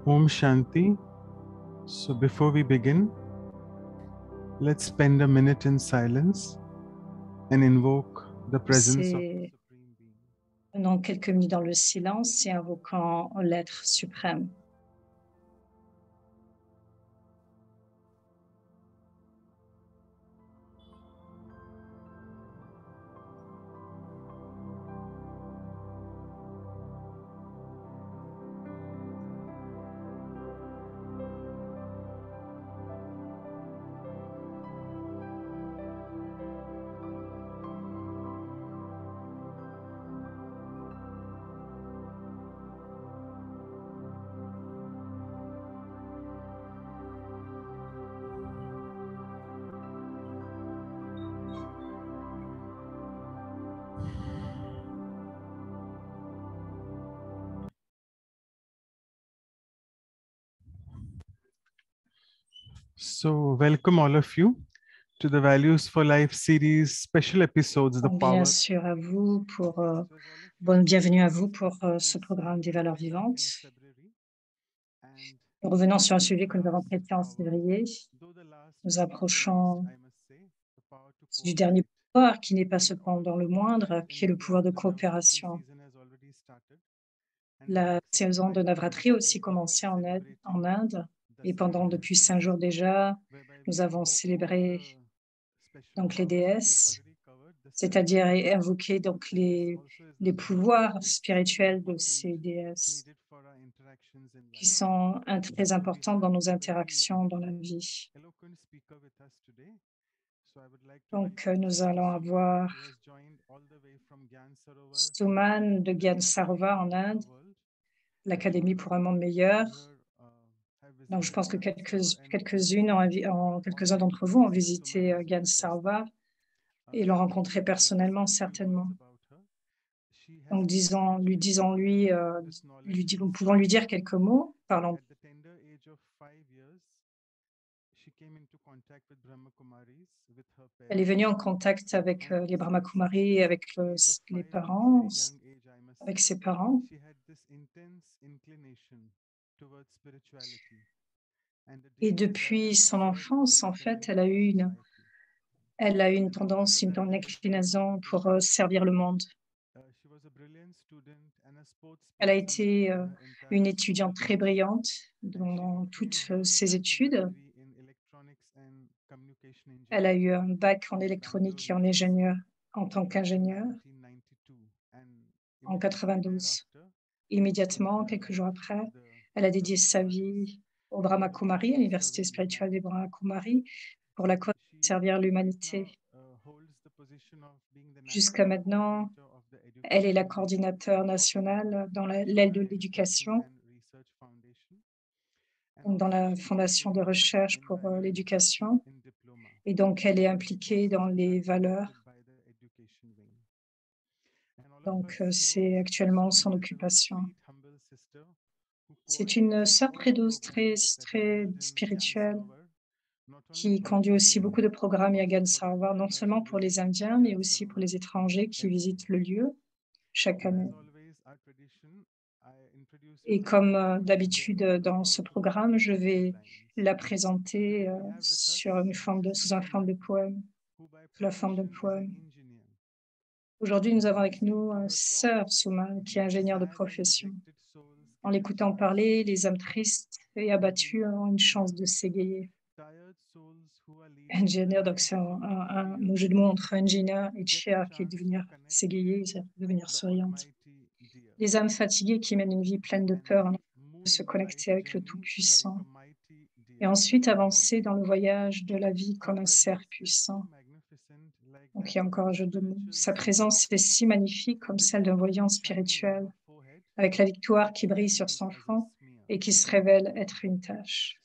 Om Shanti. So before we begin, let's spend a minute in silence and invoke the presence of the C'est Supreme Being. pendant quelques minutes dans le silence et invoquant l'être suprême. So welcome all of you to the Values for Life series special episodes, The Donc, bien Power. sûr à vous pour bienvenue à vous pour ce programme des valeurs vivantes. Revenons sur un sujet que nous avons traité en février. Nous approchons du dernier pouvoir qui n'est pas cependant le moindre, qui est le pouvoir de coopération. La saison de Navratri a aussi commencé en Inde et depuis 5 jours déjà, nous avons célébré donc les déesses, c'est-à-dire invoquer donc les pouvoirs spirituels de ces déesses qui sont très importants dans nos interactions dans la vie. Donc, nous allons avoir Suman de Gyan Sarovar en Inde, l'Académie pour un monde meilleur. Donc, je pense que quelques-uns d'entre vous ont visité Gyan Sarovar et l'ont rencontré personnellement, certainement. Donc, nous pouvons lui dire quelques mots, parlant. Elle est venue en contact avec les Brahmakumaris, avec les parents, avec ses parents. Et depuis son enfance, en fait, elle a eu une tendance, une inclinaison pour servir le monde. Elle a été une étudiante très brillante dans toutes ses études. Elle a eu un bac en électronique et en tant qu'ingénieure en 92. Immédiatement, quelques jours après, elle a dédié sa vie au Brahma Kumari, à l'université spirituelle des Brahma Kumari, pour la cause de servir l'humanité. Jusqu'à maintenant, elle est la coordinateur nationale dans l'aile de l'éducation, dans la fondation de recherche pour l'éducation. Et donc, elle est impliquée dans les valeurs. Donc, c'est actuellement son occupation. C'est une sœur très douce, très spirituelle, qui conduit aussi beaucoup de programmes Yagan Sarvar, non seulement pour les Indiens, mais aussi pour les étrangers qui visitent le lieu chaque année. Et comme d'habitude dans ce programme, je vais la présenter sous la forme de poème. Aujourd'hui, nous avons avec nous Sœur Souman, qui est ingénieure de profession. En l'écoutant parler, les âmes tristes et abattues ont une chance de s'égayer. Ingénieur, donc c'est un jeu de mots entre ingénieur et chair, qui est devenir s'égayer, devenir souriante. Les âmes fatiguées qui mènent une vie pleine de peur, de se connecter avec le Tout-Puissant. Et ensuite avancer dans le voyage de la vie comme un cerf puissant. Donc il y a encore un jeu de mots. Sa présence est si magnifique comme celle d'un voyant spirituel, avec la victoire qui brille sur son front et qui se révèle être une tâche.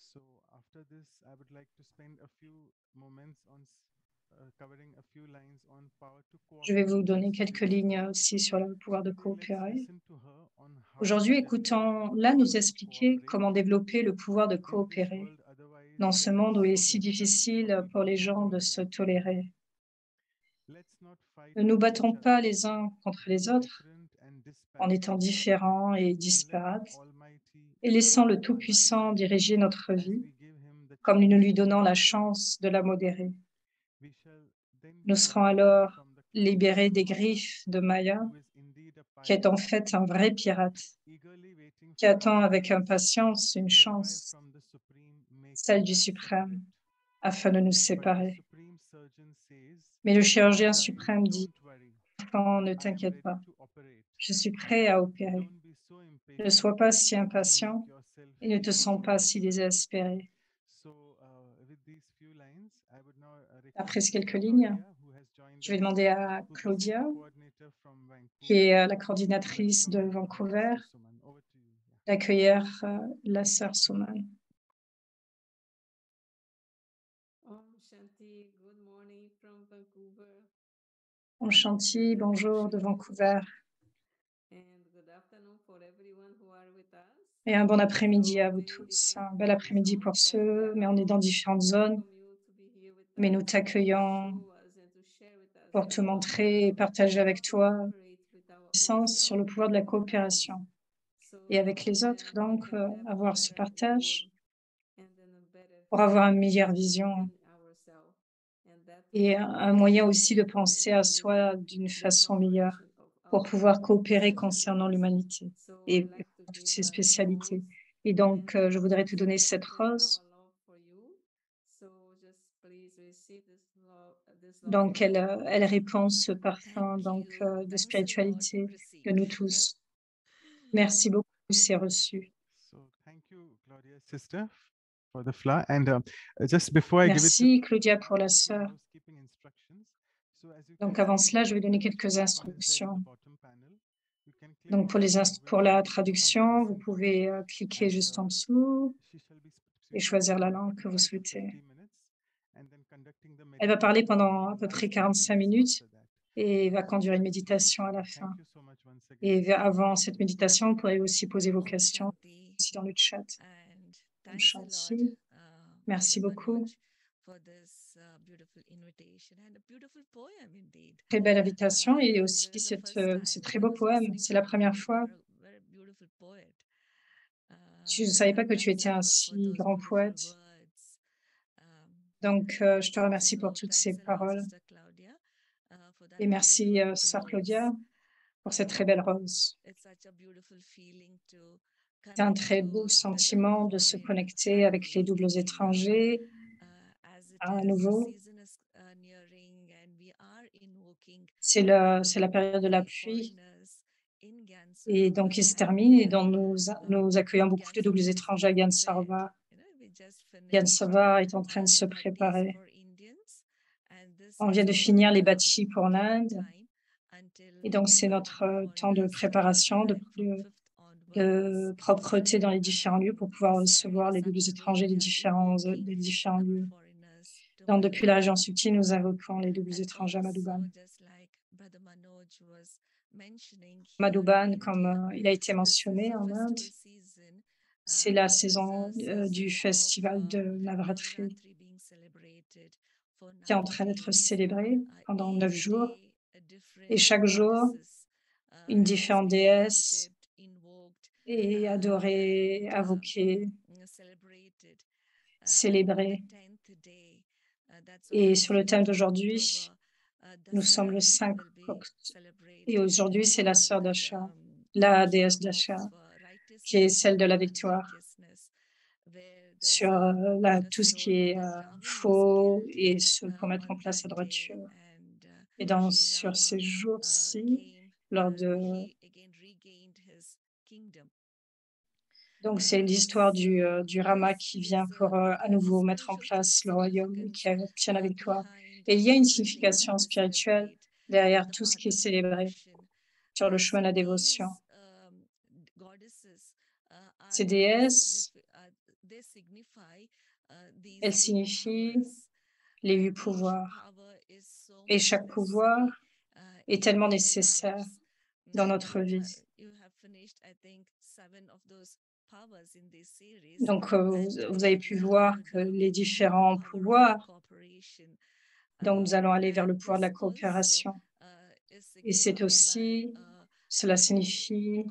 Je vais vous donner quelques lignes aussi sur le pouvoir de coopérer. Aujourd'hui, écoutons-la nous expliquer comment développer le pouvoir de coopérer dans ce monde où il est si difficile pour les gens de se tolérer. Ne nous battons pas les uns contre les autres en étant différents et disparates, et laissant le Tout-Puissant diriger notre vie, comme nous lui donnons la chance de la modérer. Nous serons alors libérés des griffes de Maya, qui est en fait un vrai pirate, qui attend avec impatience une chance, celle du Suprême, afin de nous séparer. Mais le chirurgien suprême dit, enfant, ne t'inquiète pas, je suis prêt à opérer. Ne sois pas si impatient et ne te sens pas si désespéré. Après ces quelques lignes, je vais demander à Claudia, qui est la coordinatrice de Vancouver, d'accueillir la sœur Souman. Om Shanti, good morning from Vancouver. Om Shanti, bonjour de Vancouver. And good afternoon for everyone who are with us. Et un bon après-midi à vous tous. Un bel après-midi pour ceux, mais on est dans différentes zones. Mais nous t'accueillons pour te montrer et partager avec toi sens sur le pouvoir de la coopération. Et avec les autres, donc, avoir ce partage pour avoir une meilleure vision et un moyen aussi de penser à soi d'une façon meilleure pour pouvoir coopérer concernant l'humanité et toutes ses spécialités. Et donc, je voudrais te donner cette rose. Donc, elle répand ce parfum donc, de spiritualité de nous tous. Merci beaucoup, c'est reçu. Merci, Claudia, pour la sœur. Donc, avant cela, je vais donner quelques instructions. Donc, pour la traduction, vous pouvez cliquer juste en dessous et choisir la langue que vous souhaitez. Elle va parler pendant à peu près 45 minutes et va conduire une méditation à la fin. Et avant cette méditation, vous pourrez aussi poser vos questions aussi dans le chat. Om Shanti. Merci beaucoup. Très belle invitation et aussi ce très beau poème. C'est la première fois. Je ne savais pas que tu étais un si grand poète. Donc, je te remercie pour toutes ces paroles. Et merci, sœur Claudia, pour cette très belle rose. C'est un très beau sentiment de se connecter avec les doubles étrangers à nouveau. C'est la période de la pluie. Et donc, il se termine et donc nous accueillons beaucoup de doubles étrangers à Gansarva. Gansarva est en train de se préparer. On vient de finir les bâtis pour l'Inde. Et donc, c'est notre temps de préparation, de propreté dans les différents lieux pour pouvoir recevoir les doubles étrangers des différents lieux. Donc, depuis la région subtile, nous invoquons les doubles étrangers à Madhuban. Madhuban, comme il a été mentionné en Inde, c'est la saison du festival de Navratri qui est en train d'être célébré pendant 9 jours. Et chaque jour, une différente déesse est adorée, invoquée, célébrée. Et sur le thème d'aujourd'hui, nous sommes le 5 octobre. Et aujourd'hui, c'est la sœur Dasha, la déesse Dasha, qui est celle de la victoire sur tout ce qui est faux et pour mettre en place la droiture. Et sur ces jours-ci, donc c'est l'histoire du Rama qui vient pour à nouveau mettre en place le royaume et qui obtient la victoire. Et il y a une signification spirituelle derrière tout ce qui est célébré sur le chemin de la dévotion. Ces déesses, elles signifient les 8 pouvoirs. Et chaque pouvoir est tellement nécessaire dans notre vie. Donc, vous avez pu voir que les différents pouvoirs, donc nous allons aller vers le pouvoir de la coopération. Et cela signifie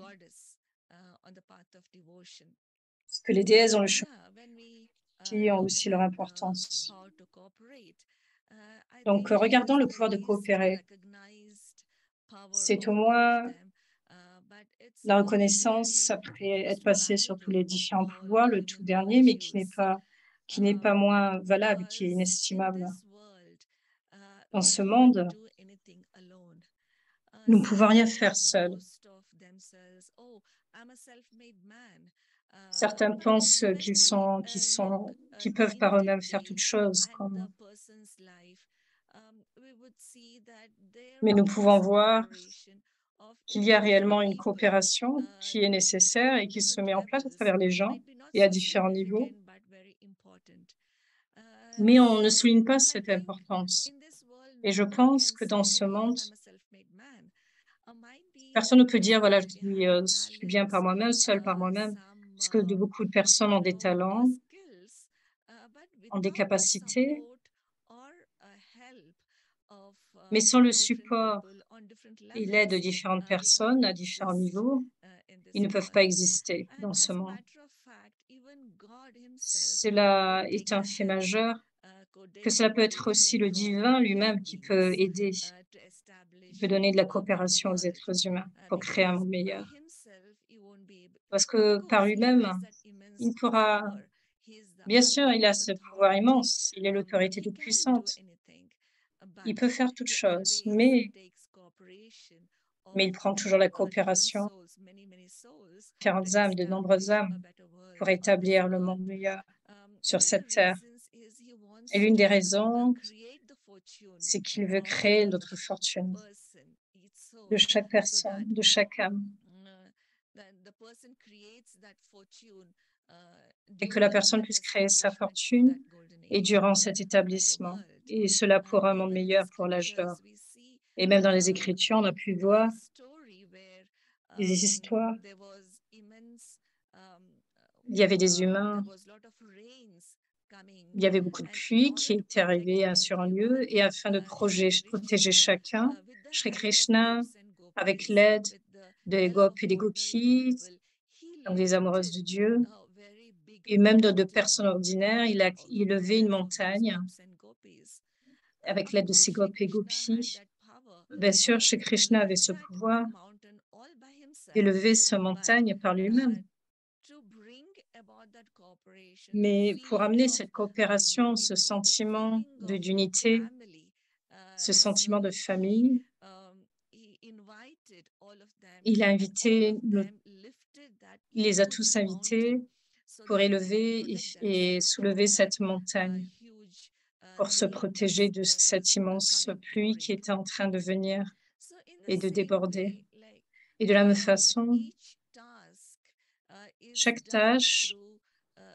que les déesses dans le chemin yeah, when we ont look aussi leur at importance. how to cooperate, I Donc, think it regardons is le the pouvoir de least coopérer. recognized power C'est of au all of moins them, but it's la reconnaissance very après être most passé sur tous les valuable of différents all pouvoirs, le tout human dernier, mais qui n'est virtues. pas moins valable, qui est Because in inestimable. this world, Dans we ce can't monde, do anything alone. nous ne Some pouvons rien faire people seuls. boast of themselves, oh, I'm a self-made man. Certains But pensent when qu'ils we sont, qu'ils peuvent par into eux-mêmes faire toutes deep choses, at the person's life, we would see that there mais nous pouvons is voir cooperation of qu'il y a different réellement une people, coopération qui est nécessaire et qui se different met en place à levels, travers les gens might be not et à so différents niveaux, significant but very important. mais on ne So souligne pas I cette think importance. in this world, Et je no one pense can que dans say, ce okay, monde, I'm a self-made man. Might be personne ne peut dire, voilà, somewhere je behind suis bien par talents, moi-même, seul par moi-même, some puisque de beaucoup de personnes ont des talents, skills, but ont des without the capacités, support or help of mais sans le different support people on different et l'aide de levels, différentes we can't personnes à différents exist niveaux, in ils this ne peuvent world. pas exister And dans ce as a monde. matter of fact, even God Himself Cela could est take un the fait help, majeur, que cela peut être aussi coordination le from divin human lui-même qui peut beings aider, to qui establish peut donner de la a better coopération aux world. êtres humains pour créer un Because monde by meilleur. himself, he won't be able. Parce Of que par course, he lui-même, has that il ne immense pourra, power. He is the bien sûr, il a ultimate ce pouvoir authority. immense, il est l'autorité He toute can do puissante, anything, il but peut faire toutes he choses, always takes cooperation of mais il prend toujours la different coopération souls, many souls, de to différentes âmes, de nombreuses establish a âmes, better world pour on this établir le world. monde meilleur sur One of the cette terre. reasons is he Et wants l'une des to raisons, create the fortune c'est qu'il veut of créer each notre fortune person, each de soul, chaque so personne, that de chaque âme, the person creates that fortune et que la during personne that puisse créer sa establishment of fortune that golden et age durant for cet a better établissement, world. et cela pour un monde Even in the meilleur pour l'âge d'or. scriptures, we see Et même dans les Écritures, on a pu voir a story where des histoires. there was immense Il y avait des there humains, was lot of rains coming, il y avait beaucoup de and in pluie qui order to était protect arrivée sur un lieu, everyone, et afin de Shri protéger Krishna, chacun, with the Shri help of Krishna, gopis and avec gopis, l'aide with the des help of gopes et des ordinary gopis, people, he donc des amoureuses lifted de Dieu, a very big et même de mountain personnes ordinaires, il with the levait une help of those montagne gops and gopis. avec Of l'aide de course, ces Shri gopes et Krishna had gopis. that power Bien sûr, Shri to Krishna avait lift ce that pouvoir mountain all by himself, d'élever ce but montagne par lui-même. to bring about that cooperation, that Mais pour feeling amener of cette coopération, ce unity, the sentiment feeling of d'unité, family, ce so sentiment de he famille, he invited all of them, il a and all invité, of them lifted that il les a huge tous mountain invités so pour that they could élever protect et themselves soulever from that cette montagne, huge pour se protéger rains de that cette was immense coming pluie qui pouring. était en train de venir So in the et de same déborder. way, like Et de la même façon, each task is chaque done tâche through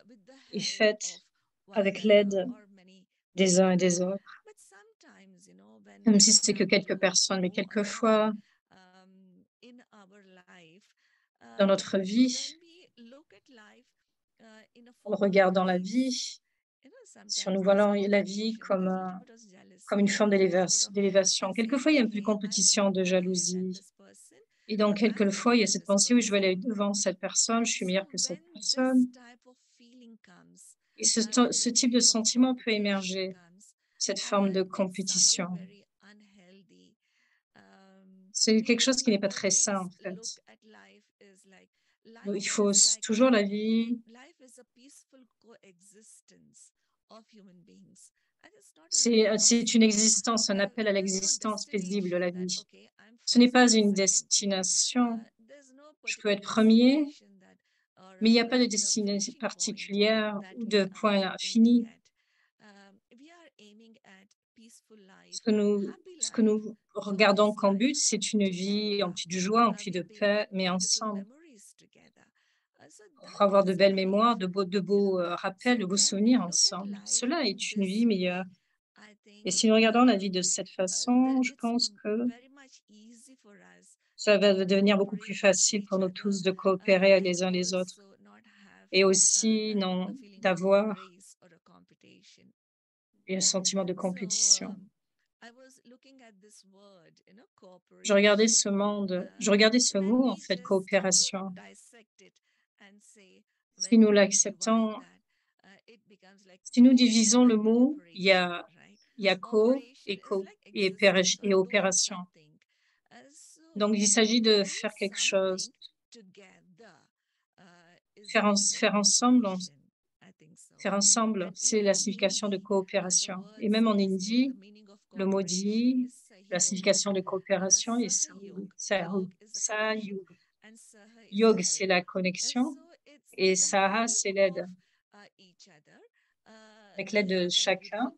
with the est help of faite one avec another l'aide or many des uns et people. des autres, But sometimes, when même si we c'est que have quelques to personnes, mais move ahead quelquefois in our life, dans notre vie, when we look at life in a en form of regardant la race, vie, si sometimes nous there's voyons la vie competition, there's a little bit of comme jealousy, une there's a forme little bit of d'élévation, saying, quelquefois il y a un peu de okay, I want to compétition, de go ahead at jalousie. this person. Et donc, I'm quelquefois, better il y a than cette this pensée, oui, je vais person. aller devant cette personne, je suis So meilleure que cette when personne. this type of feeling comes, Et when ce the type de feeling of sentiment peut competition émerger, comes, cette forme de it's something compétition. very unhealthy. C'est quelque chose qui I n'est pas très always sain, en look fait. at life is like Il life faut is like toujours la vie, life is a peaceful coexistence of human beings. And it's not a c'est race. une existence, un appel à There's no l'existence paisible, destination la that vie. okay, I'm Ce n'est first pas or une second. destination. There's no Je peux être particular premier, destination that or mais il a n'y a pas de particular destination finishing point particulière that ou we de are point aiming fini. at. We are aiming at peaceful life, Ce que nous, happy ce que life, nous regardons joyous comme but, life c'est une vie en together. petite joie, en We are petite paix, mais building beautiful ensemble, memories together. So pour that avoir de is belles life. mémoires, de beaux rappels, So de beaux when we souvenirs look at ensemble. life Cela in est une vie this meilleure. way, I Et think si nous regardons la vie de cette façon, je it's pense que very much easy for us ça va to devenir beaucoup plus cooperate with facile pour each nous other tous de coopérer and les uns les autres also not have et aussi the non feeling of d'avoir race or a competition. un sentiment de So compétition. I was looking at this word, Je regardais cooperation. ce monde, je regardais ce Let mot en me fait, just, coopération. dissect it and say Si nous l'acceptons, si nous divisons le mot, il y a co et opération. Donc, il s'agit de faire quelque chose, faire ensemble, c'est la signification de coopération. Et même en hindi, le mot di, la signification de coopération est sahayog. Yog, c'est la connexion et saha, c'est l'aide. Avec l'aide de chacun,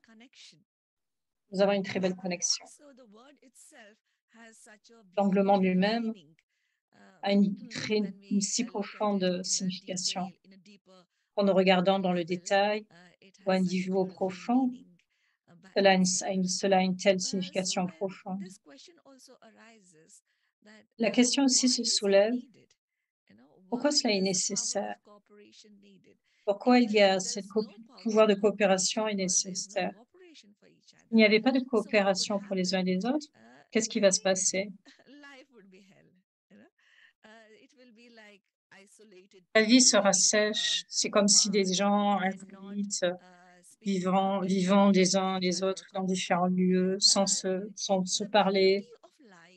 nous avons une très belle connexion. Donc, le mot lui-même a une si profonde signification. En nous regardant dans le détail ou à un niveau profond, cela a une telle signification profonde. La question aussi se soulève, pourquoi cela est nécessaire? Pourquoi il y a ce pouvoir de coopération est nécessaire? Il n'y avait pas de coopération pour les uns et les autres. Qu'est-ce qui va se passer? La vie sera sèche. C'est comme si des gens ermites, vivant des uns des autres dans différents lieux, sans se parler,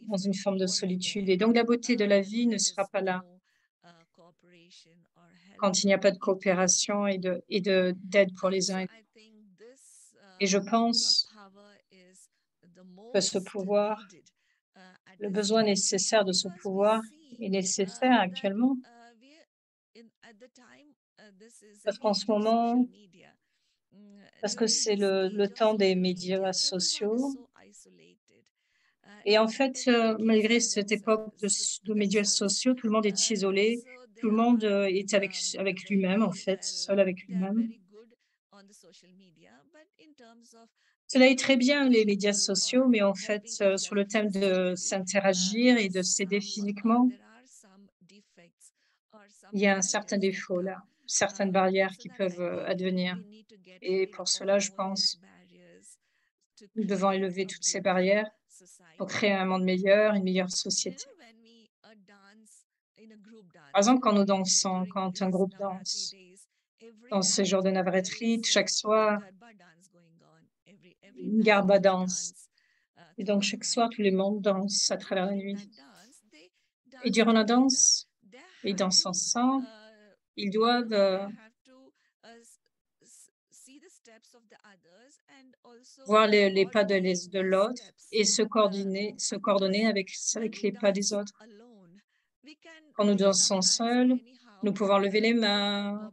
dans une forme de solitude. Et donc, la beauté de la vie ne sera pas là quand il n'y a pas de coopération et d'aide pour les uns. Et je pense que ce pouvoir, le besoin nécessaire de ce pouvoir est nécessaire actuellement. Parce qu'en ce moment, parce que c'est le temps des médias sociaux. Et en fait, malgré cette époque de médias sociaux, tout le monde est isolé, tout le monde est avec lui-même, en fait, seul avec lui-même. Cela est très bien, les médias sociaux, mais en fait, sur le thème de s'interagir et de s'aider physiquement, il y a un certain défaut là, certaines barrières qui peuvent advenir. Et pour cela, je pense, nous devons élever toutes ces barrières pour créer un monde meilleur, une meilleure société. Par exemple, quand nous dansons, quand un groupe danse, dans ce genre de Navratri, chaque soir, une garba danse. Et donc, chaque soir, tout le monde danse à travers la nuit. Et durant la danse, ils dansent ensemble. Ils doivent voir les pas de l'autre et se coordonner avec les pas des autres. Quand nous dansons seuls, nous pouvons lever les mains,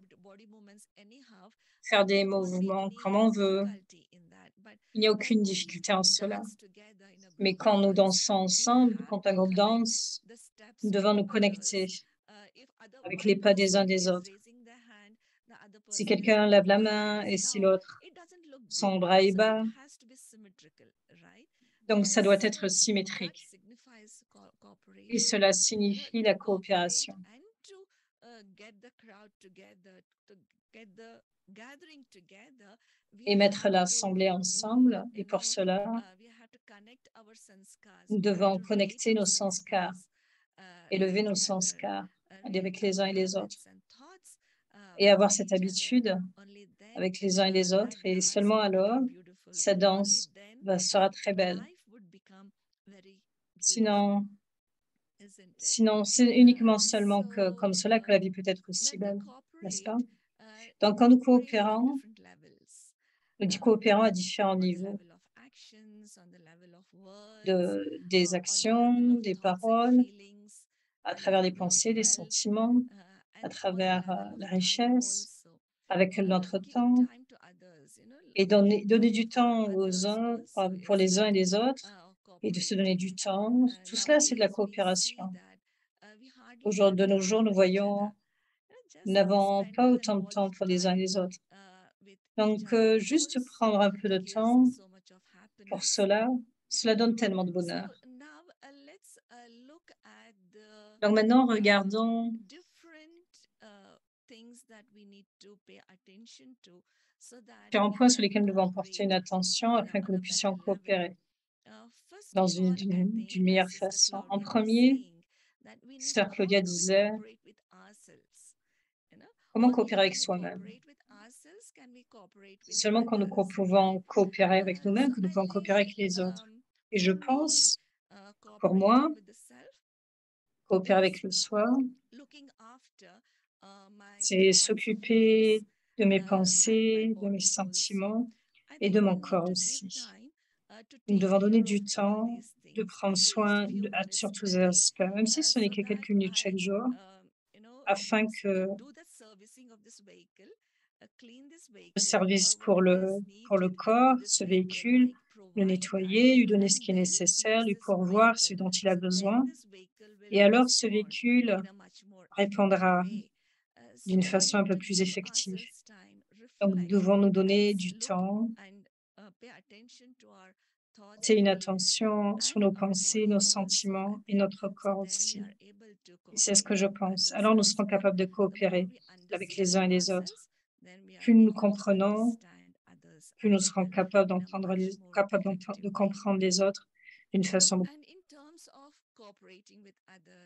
faire des mouvements comme on veut. Il n'y a aucune difficulté en cela. Mais quand nous dansons ensemble, quand un groupe danse, nous devons nous connecter avec les pas des uns des autres. Si quelqu'un lève la main et si l'autre, son bras est bas, donc ça doit être symétrique. Et cela signifie la coopération. Et mettre l'assemblée ensemble. Et pour cela, nous devons connecter nos sanskars, élever nos sanskars avec les uns et les autres. Et avoir cette habitude avec les uns et les autres. Et seulement alors, cette danse sera très belle. Sinon, c'est uniquement seulement comme cela que la vie peut être aussi belle, n'est-ce pas? Donc, quand nous coopérons à différents niveaux, des actions, des paroles, à travers les pensées, les sentiments, à travers la richesse, avec notre temps, et donner du temps aux uns pour les uns et les autres, et de se donner du temps. Tout cela, c'est de la coopération. De nos jours, nous voyons, nous n'avons pas autant de temps pour les uns et les autres. Donc, juste prendre un peu de temps pour cela donne tellement de bonheur. Donc maintenant, regardons différents points sur lesquels nous devons porter une attention afin que nous puissions coopérer d'une meilleure façon. En premier, Sœur Claudia disait, Comment coopérer avec soi-même? C'est seulement quand nous pouvons coopérer avec nous-mêmes que nous pouvons coopérer avec les autres. Et je pense, pour moi, coopérer avec le soi, c'est s'occuper de mes pensées, de mes sentiments et de mon corps aussi. Nous devons donner du temps de prendre soin sur tous les aspects, même si ce n'est que quelques minutes chaque jour, afin que le service pour le corps, ce véhicule, le nettoyer, lui donner ce qui est nécessaire, lui pourvoir ce dont il a besoin. Et alors, ce véhicule répondra d'une façon un peu plus effective. Donc, nous devons nous donner du temps, porter une attention sur nos pensées, nos sentiments et notre corps aussi. Et c'est ce que je pense. Alors, nous serons capables de coopérer avec les uns et les autres. Plus nous comprenons, plus nous serons capables de comprendre les autres d'une façon beaucoup.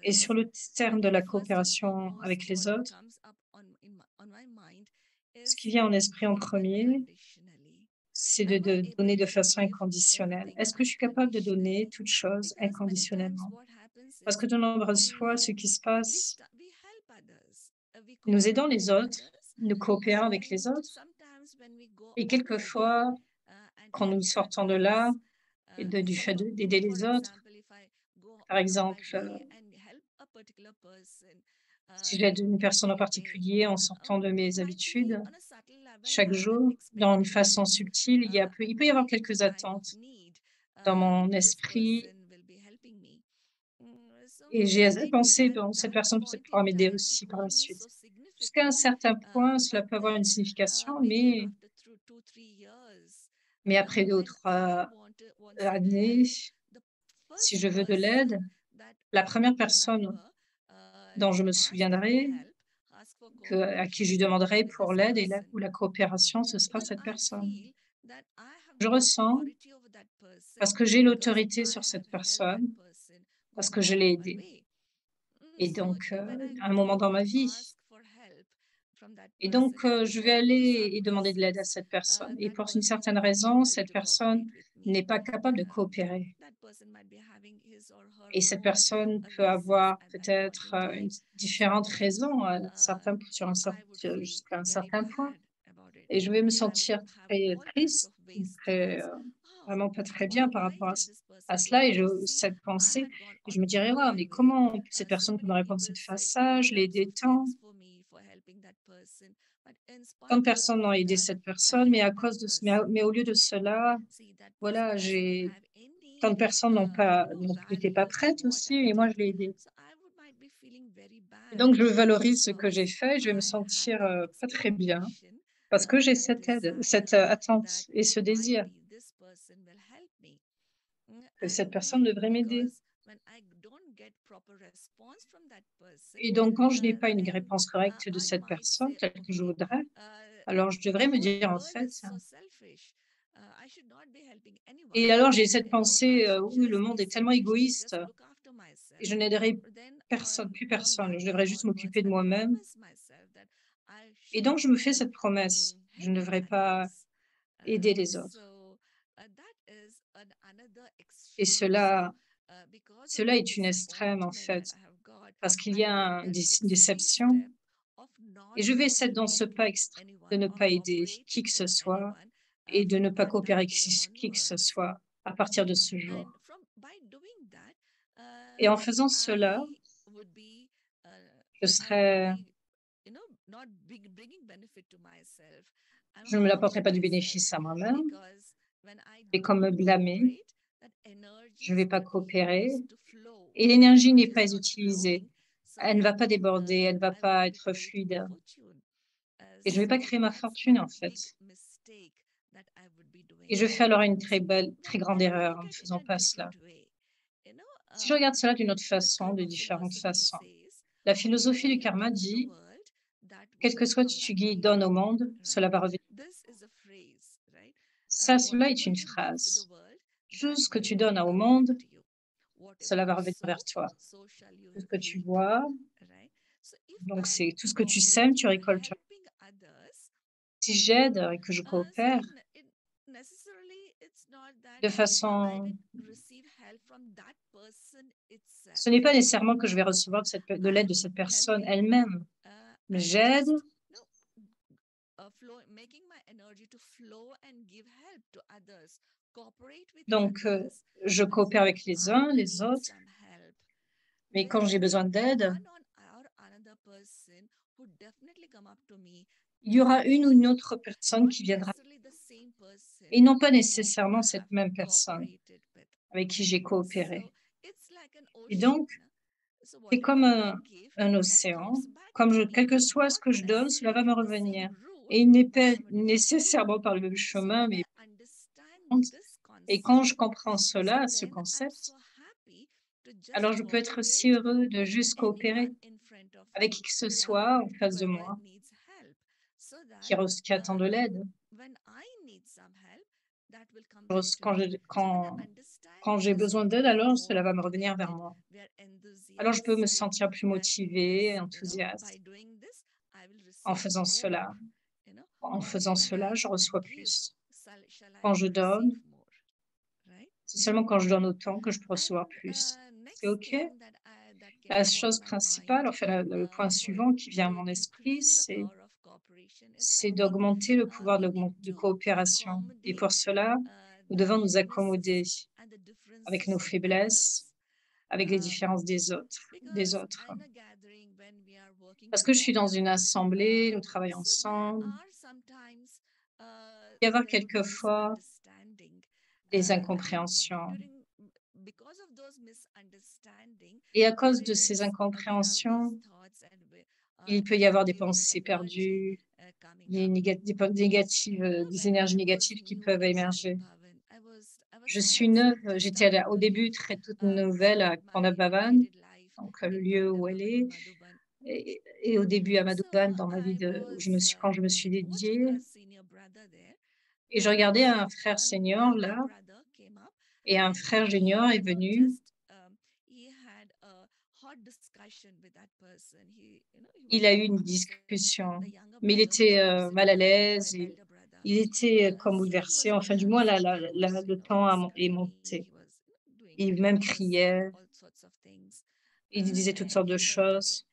Et sur le terme de la coopération avec les autres, ce qui vient en esprit en premier, c'est de donner de façon inconditionnelle. Est-ce que je suis capable de donner toute chose inconditionnellement? Parce que de nombreuses fois, ce qui se passe, nous aidons les autres, nous coopérons avec les autres, et quelquefois, quand nous sortons de là, et du fait d'aider les autres, par exemple, si j'aide une personne en particulier en sortant de mes habitudes, chaque jour, dans une façon subtile, il peut y avoir quelques attentes dans mon esprit et j'ai pensé, bon, cette personne peut-être pourra m'aider aussi par la suite. Jusqu'à un certain point, cela peut avoir une signification, mais après 2 ou 3 années, si je veux de l'aide, la première personne dont je me souviendrai, à qui je demanderai pour l'aide ou la coopération, ce sera cette personne. Je ressens, parce que j'ai l'autorité sur cette personne, parce que je l'ai aidée. Et donc, à un moment dans ma vie. Et donc, je vais aller et demander de l'aide à cette personne. Et pour une certaine raison, cette personne n'est pas capable de coopérer. Et cette personne peut avoir peut-être une différentes raisons jusqu'à un certain point. Et je vais me sentir très triste, vraiment pas très bien par rapport à cela et cette pensée. Et je me dirais, ouais, mais comment cette personne peut me répondre de cette façon? Je l'ai aidé tant. Tant de personnes ont aidé cette personne, mais à cause de mais au lieu de cela, voilà, tant de personnes n'étaient pas prêtes aussi, et moi je l'ai aidé. Et donc je valorise ce que j'ai fait, je vais me sentir pas très bien parce que j'ai cette aide, cette attente et ce désir que cette personne devrait m'aider. Et donc quand je n'ai pas une réponse correcte de cette personne telle que je voudrais, alors je devrais me dire en fait. Et alors j'ai cette pensée, oui, le monde est tellement égoïste et je n'aiderai personne, plus personne. Je devrais juste m'occuper de moi-même. Et donc je me fais cette promesse, je ne devrais pas aider les autres. Et cela est une extrême en fait, parce qu'il y a une déception. Et je vais essayer dans ce pas extrême de ne pas aider qui que ce soit et de ne pas coopérer avec qui que ce soit à partir de ce jour. Et en faisant cela, je ne m'apporterai pas du bénéfice à moi-même, et comme me blâmer, je ne vais pas coopérer et l'énergie n'est pas utilisée. Elle ne va pas déborder, elle ne va pas être fluide. Et je ne vais pas créer ma fortune en fait. Et je fais alors une très grande erreur en ne faisant pas cela. Si je regarde cela d'une autre façon, de différentes façons, la philosophie du karma dit, quel que soit ce que tu donnes au monde, cela va revenir. Cela est une phrase. Tout ce que tu donnes au monde, cela va revenir vers toi. Tout ce que tu vois, Donc, c'est tout ce que tu sèmes, tu récoltes. Si j'aide et que je coopère de façon... Ce n'est pas nécessairement que je vais recevoir de l'aide de cette personne elle-même. Mais j'aide donc, je coopère avec les uns, les autres, mais quand j'ai besoin d'aide, il y aura une ou une autre personne qui viendra, et non pas nécessairement cette même personne avec qui j'ai coopéré. Et donc, c'est comme un océan. Quel que soit ce que je donne, cela va me revenir. Et il n'est pas nécessairement par le même chemin, mais... Et quand je comprends cela, ce concept, alors je peux être si heureux de juste coopérer avec qui que ce soit en face de moi qui attend de l'aide. Quand j'ai besoin d'aide, alors cela va me revenir vers moi. Alors je peux me sentir plus motivée, enthousiaste. En faisant cela, je reçois plus. Quand je donne, c'est seulement quand je donne autant que je peux recevoir plus. C'est OK? La chose principale, enfin le point suivant qui vient à mon esprit, c'est d'augmenter le pouvoir de coopération. Et pour cela, nous devons nous accommoder avec nos faiblesses, avec les différences des autres. Parce que je suis dans une assemblée, nous travaillons ensemble. Il peut y avoir quelquefois des incompréhensions. Et à cause de ces incompréhensions, il peut y avoir des pensées perdues, des énergies négatives qui peuvent émerger. Je suis neuve, j'étais au début toute nouvelle à Kondabhavan, donc le lieu où elle est, et au début à Madhuban dans ma vie quand je me suis dédiée. Et je regardais un frère senior là, et un frère junior est venu. Il a eu une discussion, mais il était mal à l'aise, il était comme bouleversé. Enfin, du moins, le temps est monté. Il même criait, il disait toutes sortes de choses,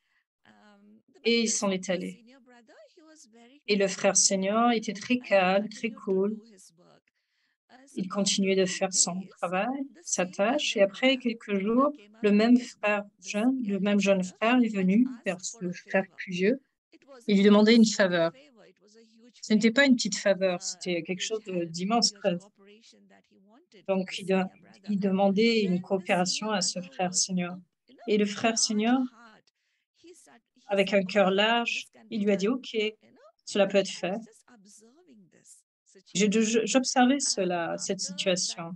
et il s'en est allé. Et le frère senior était très calme, très cool. Il continuait de faire son travail, sa tâche, et après quelques jours, le même jeune frère est venu vers le frère plus vieux et lui demandait une faveur. Ce n'était pas une petite faveur, c'était quelque chose d'immense. Donc, il demandait une coopération à ce frère senior. Et le frère senior, avec un cœur large, il lui a dit, OK, cela peut être fait. J'observais cette situation.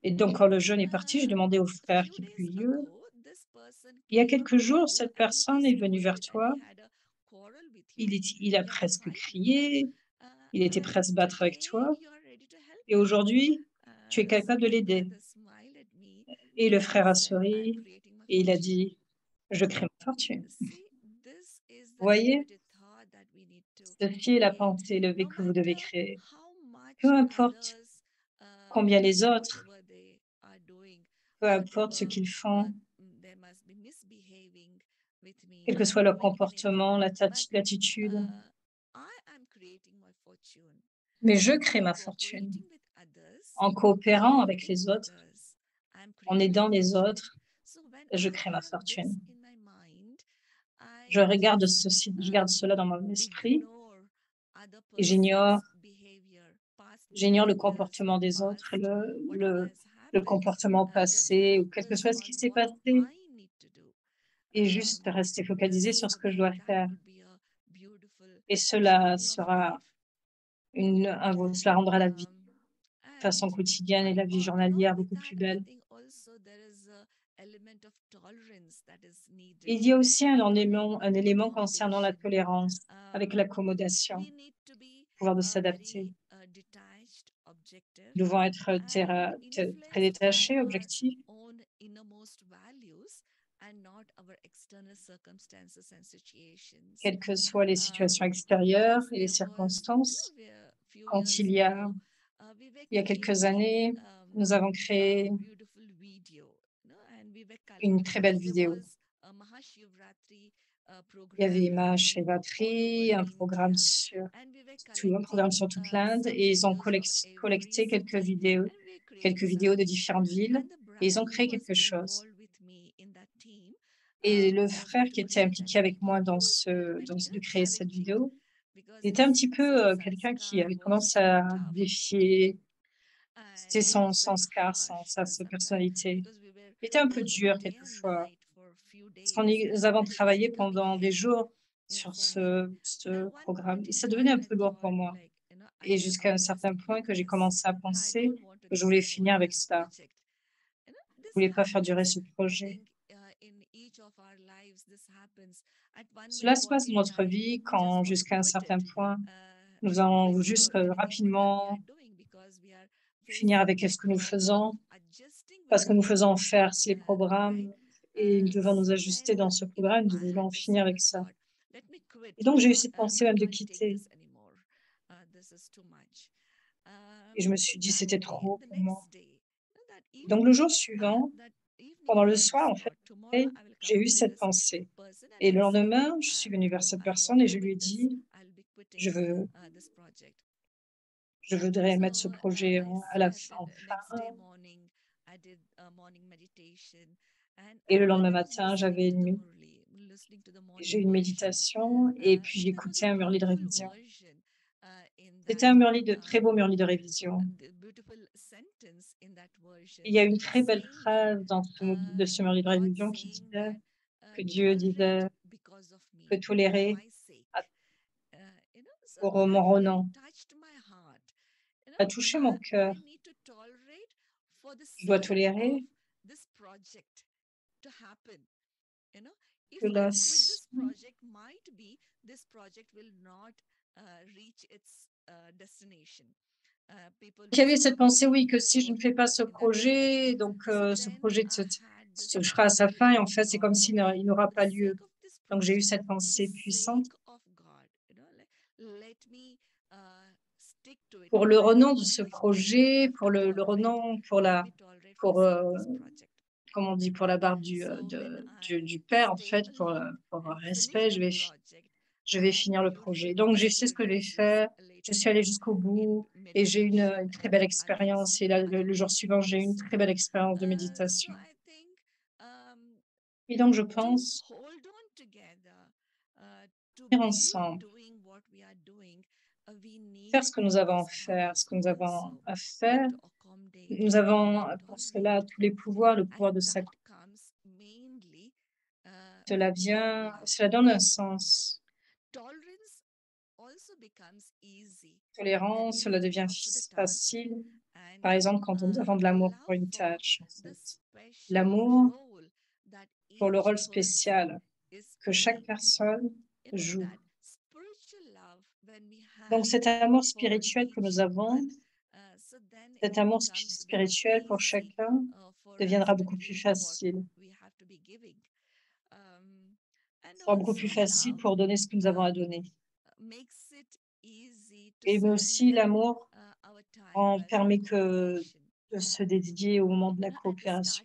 Et donc, quand le jeune est parti, j'ai demandé au frère qui est plus vieux, il y a quelques jours, cette personne est venue vers toi. Il a presque crié, il était prêt à se battre avec toi. Et aujourd'hui, tu es capable de l'aider. Et le frère a souri et il a dit, je crée ma fortune. Vous voyez, ceci est la pensée élevée que vous devez créer. Peu importe combien les autres, peu importe ce qu'ils font, quel que soit leur comportement, l'attitude, mais je crée ma fortune en coopérant avec les autres, en aidant les autres, je crée ma fortune. Je garde cela dans mon esprit et j'ignore le comportement des autres, le comportement passé ou quel que soit ce qui s'est passé et juste rester focalisé sur ce que je dois faire. Et cela rendra la vie de façon quotidienne et la vie journalière beaucoup plus belle. Il y a aussi un élément concernant la tolérance, avec l'accommodation, le pouvoir de s'adapter. Nous devons être très détachés, objectifs, quelles que soient les situations extérieures et les circonstances. Quand il y a quelques années, nous avons créé une très belle vidéo. Il y avait Mahashivratri, un programme sur toute l'Inde, et ils ont collecté quelques vidéos de différentes villes, et ils ont créé quelque chose. Et le frère qui était impliqué avec moi de créer cette vidéo, il était un petit peu quelqu'un qui avait tendance à défier. C'était son sanskar, sa personnalité. Il était un peu dur quelquefois. Parce qu'on nous avons travaillé pendant des jours sur ce programme. Et ça devenait un peu lourd pour moi. Et jusqu'à un certain point que j'ai commencé à penser que je voulais finir avec cela. Je ne voulais pas faire durer ce projet. Cela se passe dans notre vie quand, jusqu'à un certain point, nous allons juste rapidement finir avec ce que nous faisons, parce que nous faisons faire ces programmes et nous devons nous ajuster dans ce programme, nous voulons finir avec ça. Et donc, j'ai eu cette pensée même de quitter. Et je me suis dit, c'était trop pour moi. Donc, le jour suivant, pendant le soir, en fait, j'ai eu cette pensée. Et le lendemain, je suis venue vers cette personne et je lui ai dit, je voudrais mettre ce projet à la fin. Et le lendemain matin, j'ai une méditation et puis j'ai écouté un murli de révision. C'était un très beau murli de révision. Il y a une très belle phrase de ce murli de révision qui disait que Dieu disait que tolérer pour mon renom a touché mon cœur. Je dois tolérer que il y avait cette pensée, oui, que si je ne fais pas ce projet, donc ce projet se fera à sa fin et en fait, c'est comme s'il n'aura pas lieu. Donc, j'ai eu cette pensée puissante. Pour le renom de ce projet, pour le renom, comme on dit, pour la barbe du père, en fait, pour respect, je vais finir le projet. Donc, je sais ce que j'ai fait. Je suis allée jusqu'au bout et j'ai eu une très belle expérience. Et là, le jour suivant, j'ai eu une très belle expérience de méditation. Et donc, je pense venir ensemble, faire ce que nous avons à faire, Nous avons pour cela tous les pouvoirs, le pouvoir de s'accomplir. Cela donne un sens. Tolérance, cela devient facile. Par exemple, quand nous avons de l'amour pour une tâche, en fait. L'amour pour le rôle spécial que chaque personne joue. Donc, cet amour spirituel que nous avons, cet amour spirituel pour chacun deviendra beaucoup plus facile. Sera beaucoup plus facile pour donner ce que nous avons à donner. Et mais aussi, l'amour permet de se dédier au moment de la coopération.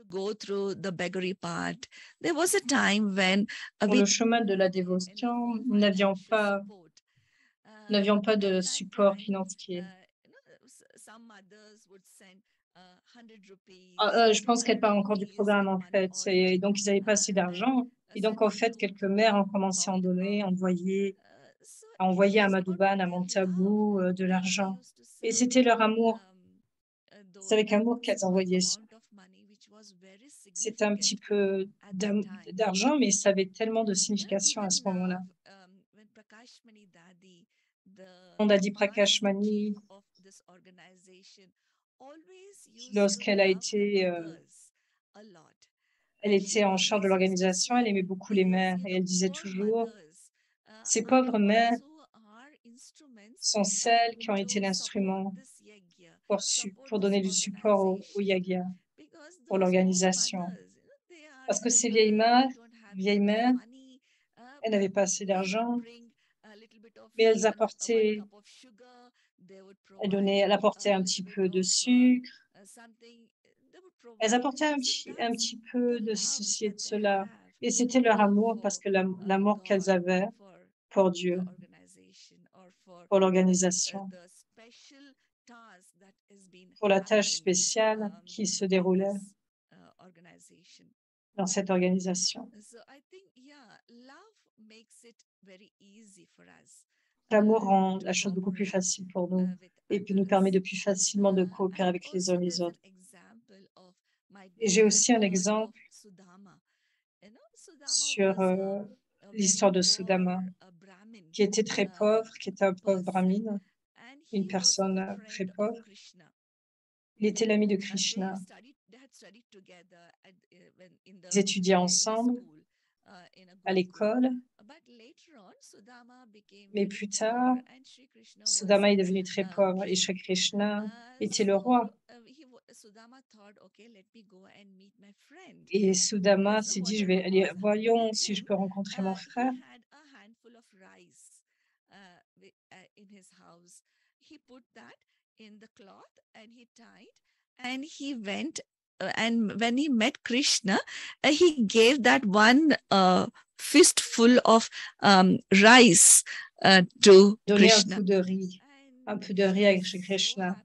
Pour le chemin de la dévotion, nous n'avions pas de support financier. Je pense qu'elle parle encore du programme, en fait. Et donc, ils n'avaient pas assez d'argent. Et donc, en fait, quelques mères ont commencé à en donner, à envoyer à Madhuban, à Montabou, de l'argent. Et c'était leur amour. C'est avec amour qu'elles envoyaient ça. C'était un petit peu d'argent, mais ça avait tellement de signification à ce moment-là. On a dit Prakash Mani, lorsqu'elle elle était en charge de l'organisation, elle aimait beaucoup les mères et elle disait toujours, ces pauvres mères sont celles qui ont été l'instrument pour donner du support au Yagya, pour l'organisation. Parce que ces vieilles mères, elles n'avaient pas assez d'argent, mais elles apportaient un petit peu de sucre, elles apportaient un petit peu de ceci et de cela. Et c'était leur amour, parce que l'amour qu'elles avaient pour Dieu, pour l'organisation, pour la tâche spéciale qui se déroulait dans cette organisation. L'amour rend la chose beaucoup plus facile pour nous et puis nous permet de plus facilement de coopérer avec les uns les autres. Et j'ai aussi un exemple sur l'histoire de Sudama, qui était très pauvre, qui était un pauvre brahmine, une personne très pauvre. Il était l'ami de Krishna. Ils étudiaient ensemble à l'école, mais plus tard, Sudama est devenu très pauvre et Shri Krishna était le roi. Et Sudama s'est dit, je vais aller, voyons si je peux rencontrer mon frère. And he went, and when he met Krishna, he gave that one fistful of rice to Donner Krishna. un peu de riz avec Shri Krishna.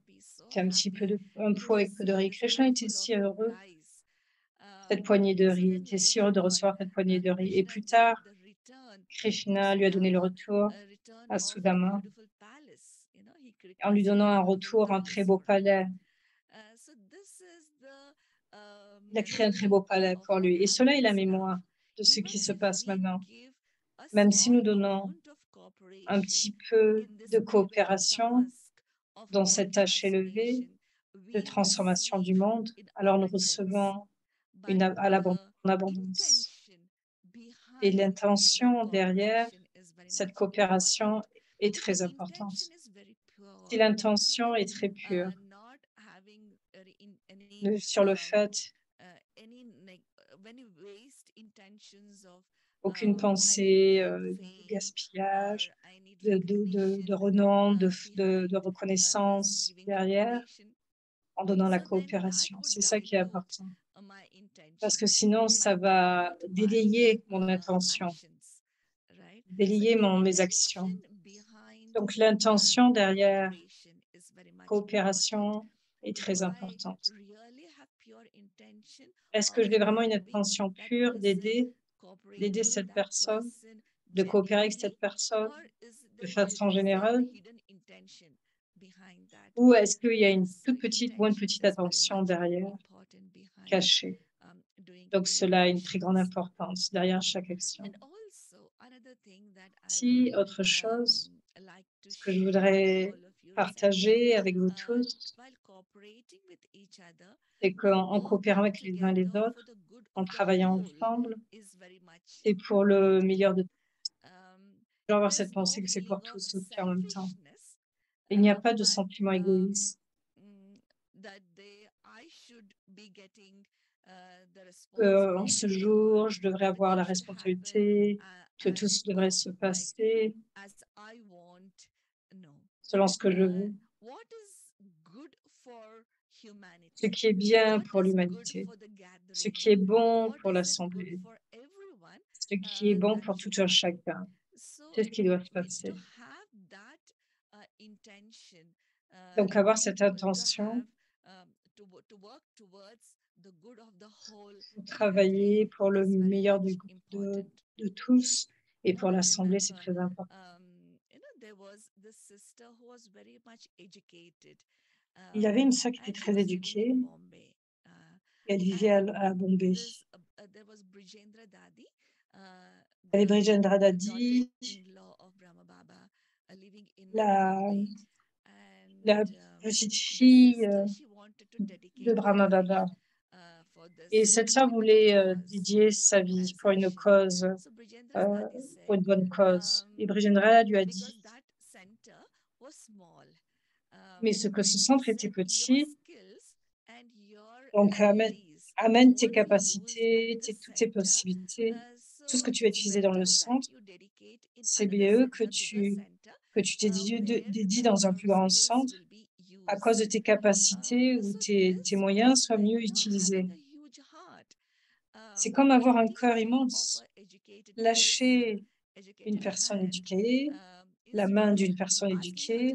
C'était un pot avec peu de riz. Krishna était si heureux, cette poignée de riz, il était si heureux de recevoir cette poignée de riz. Et plus tard, Krishna lui a donné le retour à Sudama, en lui donnant un très beau palais. Il a créé un très beau palais pour lui. Et cela est la mémoire de ce qui se passe maintenant. Même si nous donnons un petit peu de coopération dans cette tâche élevée de transformation du monde, alors nous recevons en abondance. Et l'intention derrière cette coopération est très importante. Si l'intention est très pure sur le fait, aucune pensée de gaspillage, de renom, de reconnaissance derrière, en donnant la coopération. C'est ça qui est important. Parce que sinon, ça va délayer mon intention, délayer mes actions. Donc, l'intention derrière coopération est très importante. Est-ce que j'ai vraiment une intention pure d'aider cette personne, de coopérer avec cette personne de façon générale? Ou est-ce qu'il y a une toute petite ou une petite attention derrière, cachée? Donc, cela a une très grande importance derrière chaque action. Si autre chose, ce que je voudrais partager avec vous tous, c'est qu'en coopérant avec les uns les autres, en travaillant ensemble, c'est pour le meilleur de tous. Je dois avoir cette pensée que c'est pour tous aussi en même temps. Il n'y a pas de sentiment égoïste. En ce jour, je devrais avoir la responsabilité, que tout devrait se passer selon ce que je veux. Ce qui est bien pour l'humanité, ce qui est bon pour l'Assemblée, ce qui est bon pour tout un chacun. C'est ce qui doit se passer. Donc, avoir cette intention, travailler pour le meilleur de tous et pour l'Assemblée, c'est très important. Il y avait une sœur qui était très éduquée. Elle vivait à Bombay. Il y avait Brijendra Dadi, la petite fille de Brahma Baba. Et cette sœur voulait dédier sa vie pour une cause, pour une bonne cause. Et Brijendra lui a dit Mais ce que ce centre était petit, donc amène tes capacités, toutes tes possibilités, tout ce que tu vas utiliser dans le centre, CBE que tu dédies dans un plus grand centre, à cause de tes capacités ou tes moyens soient mieux utilisés. C'est comme avoir un cœur immense. Lâcher une personne éduquée, la main d'une personne éduquée,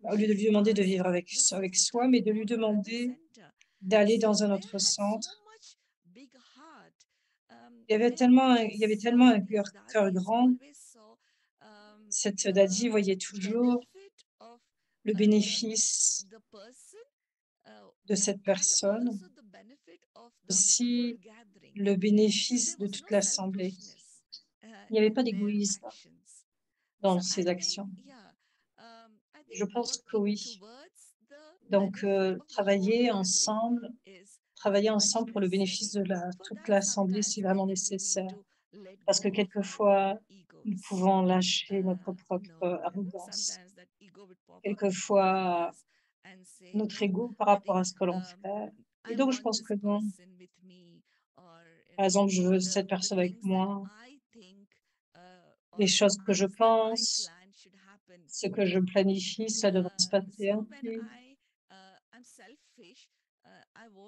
au lieu de lui demander de vivre avec soi, mais de lui demander d'aller dans un autre centre. Il y avait tellement un cœur grand. Cette Dadi voyait toujours le bénéfice de cette personne, aussi le bénéfice de toute l'Assemblée. Il n'y avait pas d'égoïsme dans ses actions. Je pense que oui. Donc, travailler ensemble pour le bénéfice de toute l'Assemblée, c'est vraiment nécessaire. Parce que quelquefois, nous pouvons lâcher notre propre arrogance. Quelquefois, notre ego par rapport à ce que l'on fait. Et donc, je pense que non. Par exemple, je veux cette personne avec moi. Les choses que je pense, ce que je planifie, ça devrait se passer ainsi.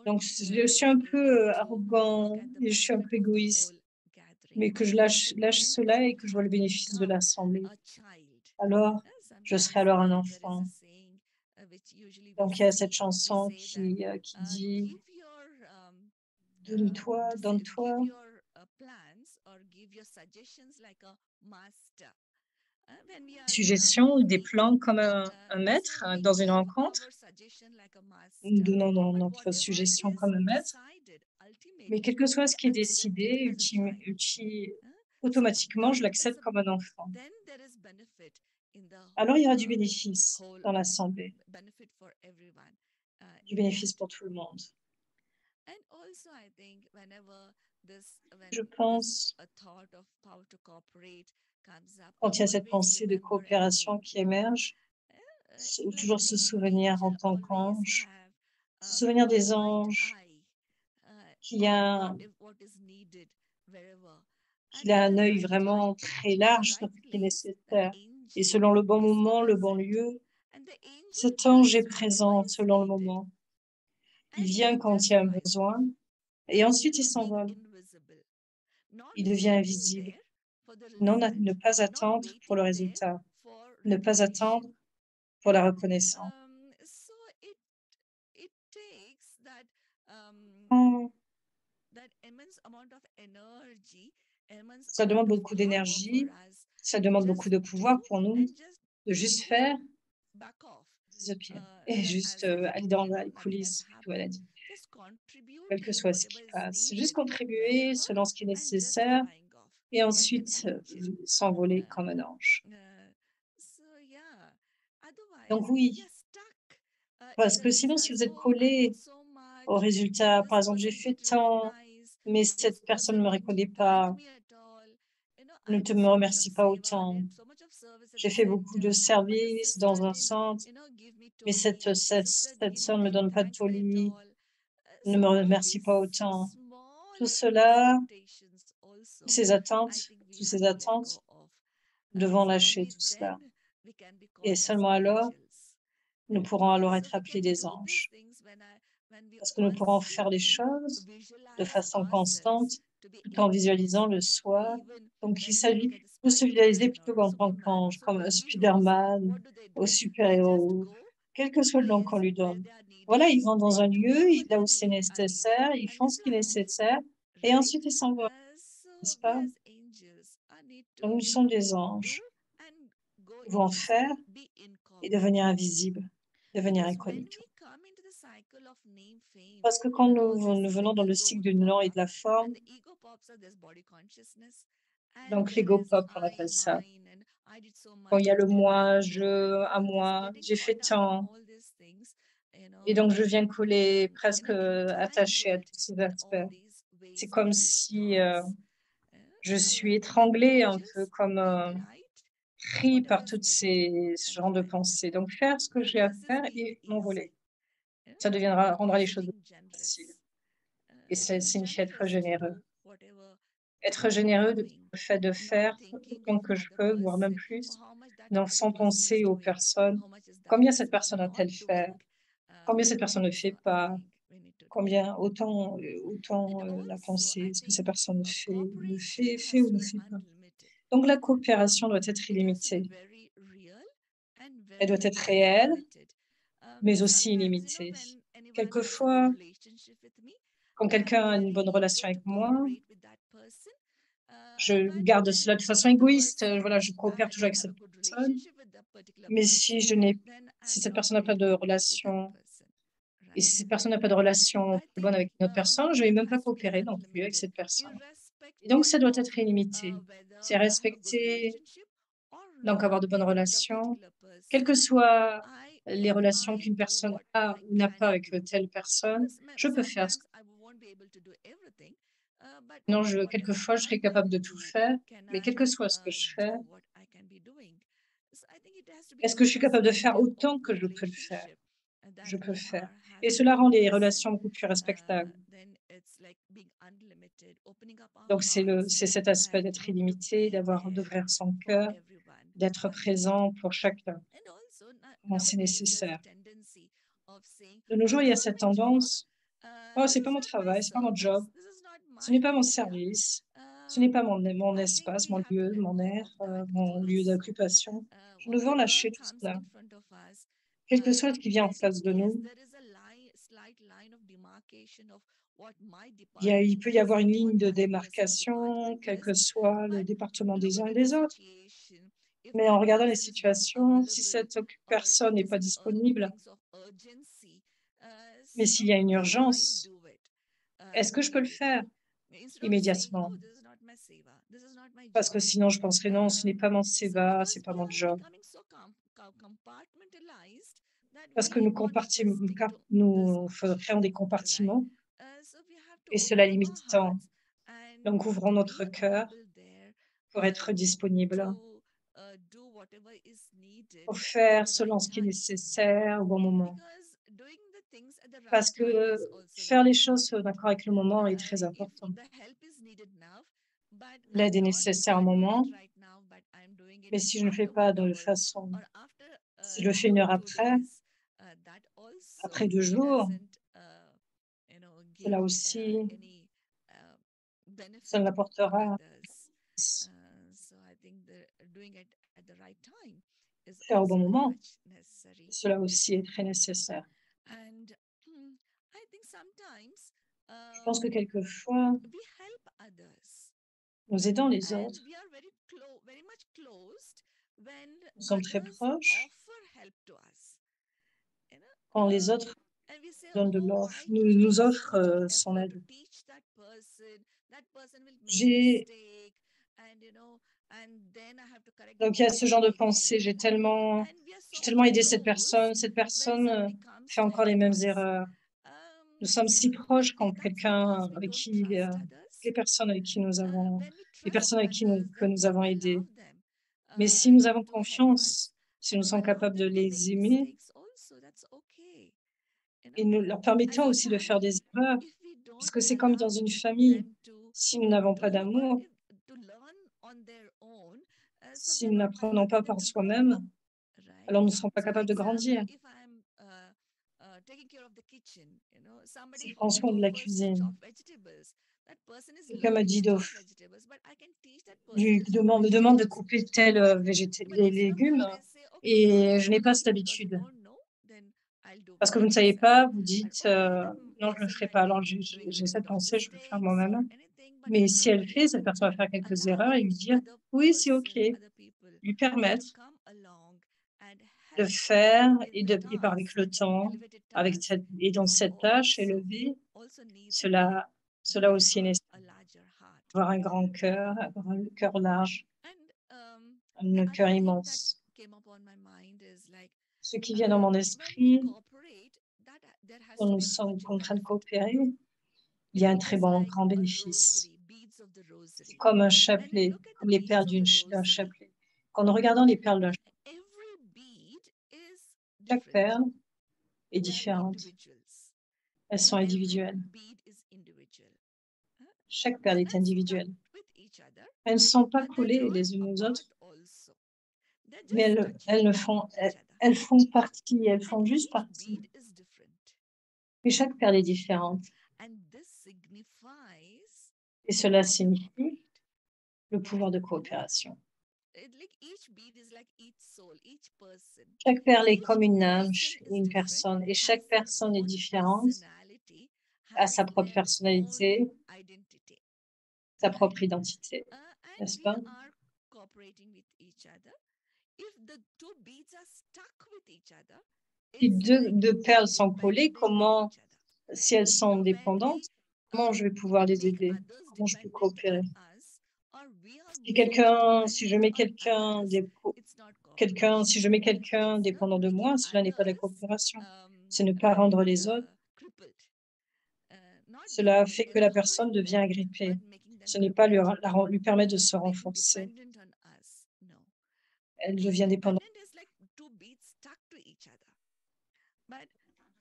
Donc, je suis un peu arrogant et je suis un peu égoïste, mais que je lâche cela et que je vois le bénéfice de l'Assemblée. Alors, je serai alors un enfant. Donc, il y a cette chanson qui dit « Donne-toi, donne-toi ». Suggestions ou des plans comme un maître dans une rencontre. Nous donnons notre suggestion comme un maître. Mais quel que soit ce qui est décidé, automatiquement, je l'accepte comme un enfant. Alors, il y aura du bénéfice dans l'Assemblée, du bénéfice pour tout le monde. Je pense, quand il y a cette pensée de coopération qui émerge, toujours se souvenir en tant qu'ange, se souvenir des anges, qu'il a un œil vraiment très large sur ce qui est nécessaire. Et selon le bon moment, le bon lieu, cet ange est présent selon le moment. Il vient quand il y a un besoin et ensuite il s'envole. Il devient invisible. Non, ne pas attendre pour le résultat. Ne pas attendre pour la reconnaissance. Ça demande beaucoup d'énergie, ça demande beaucoup de pouvoir pour nous de juste faire et juste aller dans les coulisses, tout elle a dit. Quel que soit ce qui passe, juste contribuer selon ce qui est nécessaire et ensuite s'envoler comme un ange. Donc oui, parce que sinon, si vous êtes collé au résultat, par exemple, j'ai fait tant, mais cette personne ne me reconnaît pas, ne me remercie pas autant. J'ai fait beaucoup de services dans un centre, mais cette sœur ne me donne pas de tollé, ne me remercie pas autant. Tout cela, toutes ces attentes, nous devons lâcher tout cela. Et seulement alors, nous pourrons alors être appelés des anges. Parce que nous pourrons faire les choses de façon constante, tout en visualisant le soi. Donc, il s'agit de se visualiser plutôt en tant qu'ange, comme un Spider-Man, au super-héros, quel que soit le nom qu'on lui donne. Voilà, ils vont dans un lieu, là où c'est nécessaire, ils font ce qui est nécessaire, et ensuite ils s'en vont, n'est-ce pas? Donc, nous sommes des anges. Nous devons faire et devenir invisibles, devenir incognito. Parce que quand nous venons dans le cycle du nom et de la forme, donc l'ego pop, on appelle ça. Quand il y a le moi, à moi, j'ai fait tant. Et donc, je viens coller presque attachée à tous ces aspects. C'est comme si je suis étranglée un peu, comme pris par toutes ce genre de pensées. Donc, faire ce que j'ai à faire et m'envoler. Ça rendra les choses faciles. Et ça signifie être généreux. Être généreux le fait de faire autant que je peux, voire même plus, sans penser aux personnes. Combien cette personne a-t-elle fait? Combien cette personne ne fait pas? Combien, autant la pensée, est-ce que cette personne fait ou ne fait pas? Donc la coopération doit être illimitée. Elle doit être réelle, mais aussi illimitée. Quelquefois, quand quelqu'un a une bonne relation avec moi, je garde cela de façon égoïste. Voilà, je coopère toujours avec cette personne. Mais si cette personne n'a pas de relation, et si cette personne n'a pas de relation bonne avec une autre personne, je ne vais même pas coopérer non plus avec cette personne. Et donc, ça doit être illimité. C'est respecter, donc avoir de bonnes relations, quelles que soient les relations qu'une personne a ou n'a pas avec telle personne, je peux faire ce que non, quelquefois, je serai capable de tout faire, mais quel que soit ce que je fais, est-ce que je suis capable de faire autant que je peux le faire? Je peux faire. Et cela rend les relations beaucoup plus respectables. Donc, c'est cet aspect d'être illimité, d'ouvrir son cœur, d'être présent pour chacun quand c'est nécessaire. De nos jours, il y a cette tendance, oh, c'est pas mon travail, c'est pas mon job, ce n'est pas mon service, ce n'est pas mon espace, mon lieu, mon air, mon lieu d'occupation. Nous devons lâcher tout cela. Quel que soit ce qui vient en face de nous, il peut y avoir une ligne de démarcation, quel que soit le département des uns et des autres. Mais en regardant les situations, si cette personne n'est pas disponible, mais s'il y a une urgence, est-ce que je peux le faire immédiatement? Parce que sinon, je penserais non, ce n'est pas mon seva, ce n'est pas mon job. Parce que nous créons des compartiments et cela limite le temps. Donc, ouvrons notre cœur pour être disponible, pour faire selon ce qui est nécessaire au bon moment. Parce que faire les choses d'accord avec le moment est très important. L'aide est nécessaire au moment, mais si je ne fais pas de façon, si je le fais une heure après 2 jours, cela aussi, ça n'apportera faire au bon moment. Cela aussi est très nécessaire. Je pense que quelquefois, nous aidons les autres. Nous sommes très proches quand les autres nous offrent son aide. Donc, il y a ce genre de pensée. J'ai tellement aidé cette personne fait encore les mêmes erreurs. Nous sommes si proches quand les personnes avec qui nous avons aidés. Mais si nous avons confiance, si nous sommes capables de les aimer, et nous leur permettons aussi de faire des erreurs, parce que c'est comme dans une famille. Si nous n'avons pas d'amour, si nous n'apprenons pas par soi-même, alors nous ne serons pas capables de grandir. Si je prends soin de la cuisine, quelqu'un me demande de couper les légumes et je n'ai pas cette habitude. Parce que vous ne savez pas, vous dites non, je ne le ferai pas. Alors j'ai cette pensée, je vais le faire moi-même. Mais si cette personne va faire quelques erreurs et lui dire oui, c'est OK, lui permettre de faire et avec le temps, et dans cette tâche élevée, cela aussi est nécessaire. Avoir un grand cœur, avoir un cœur large, un cœur immense. Ce qui vient dans mon esprit, quand nous sommes en train de coopérer, il y a un très grand bénéfice. C'est comme un chapelet, comme les perles d'un chapelet. qu'en regardant les perles d'un every bead is chaque different. perle est They are différente. individuals. Elles sont Every individuelles. bead is individual. Chaque perle est They're not individuelle. stuck with each other, Elles ne sont pas but they collées run les unes aux apart autres, also. They're mais just elles touching ne font, each other. elles font partie, elles font And juste each partie. bead is different. Et chaque perle est différente. And this signifies Et cela signifie le pouvoir de coopération. like each bead is like each soul, each person. Chaque perle est Each comme une âme, person is une different, personne, et has chaque their personne est own différente, personality, a has sa propre their personnalité, own identity. sa propre identité, And n'est-ce we pas? are cooperating with each other. If the two beads are stuck with each other, Si it's deux like perles sont dependent collées, on comment, each other. si elles sont When dépendantes, we comment je vais pouvoir les make aider? others Comment je peux dependent coopérer? on us, or we are more Si je mets dependent on quelqu'un, others, it's not si cooperation. je mets quelqu'un It's dépendant de making moi, cela n'est pas la others coopération. C'est ne pas rendre les autres. crippled. Not Cela giving fait que la personne empowering devient them, agrippée. but making them Ce n'est pas crippled. lui permettre de se Being renforcer. dependent on us. No. Elle Being devient dépendante. dependent is like two beads stuck to each other. But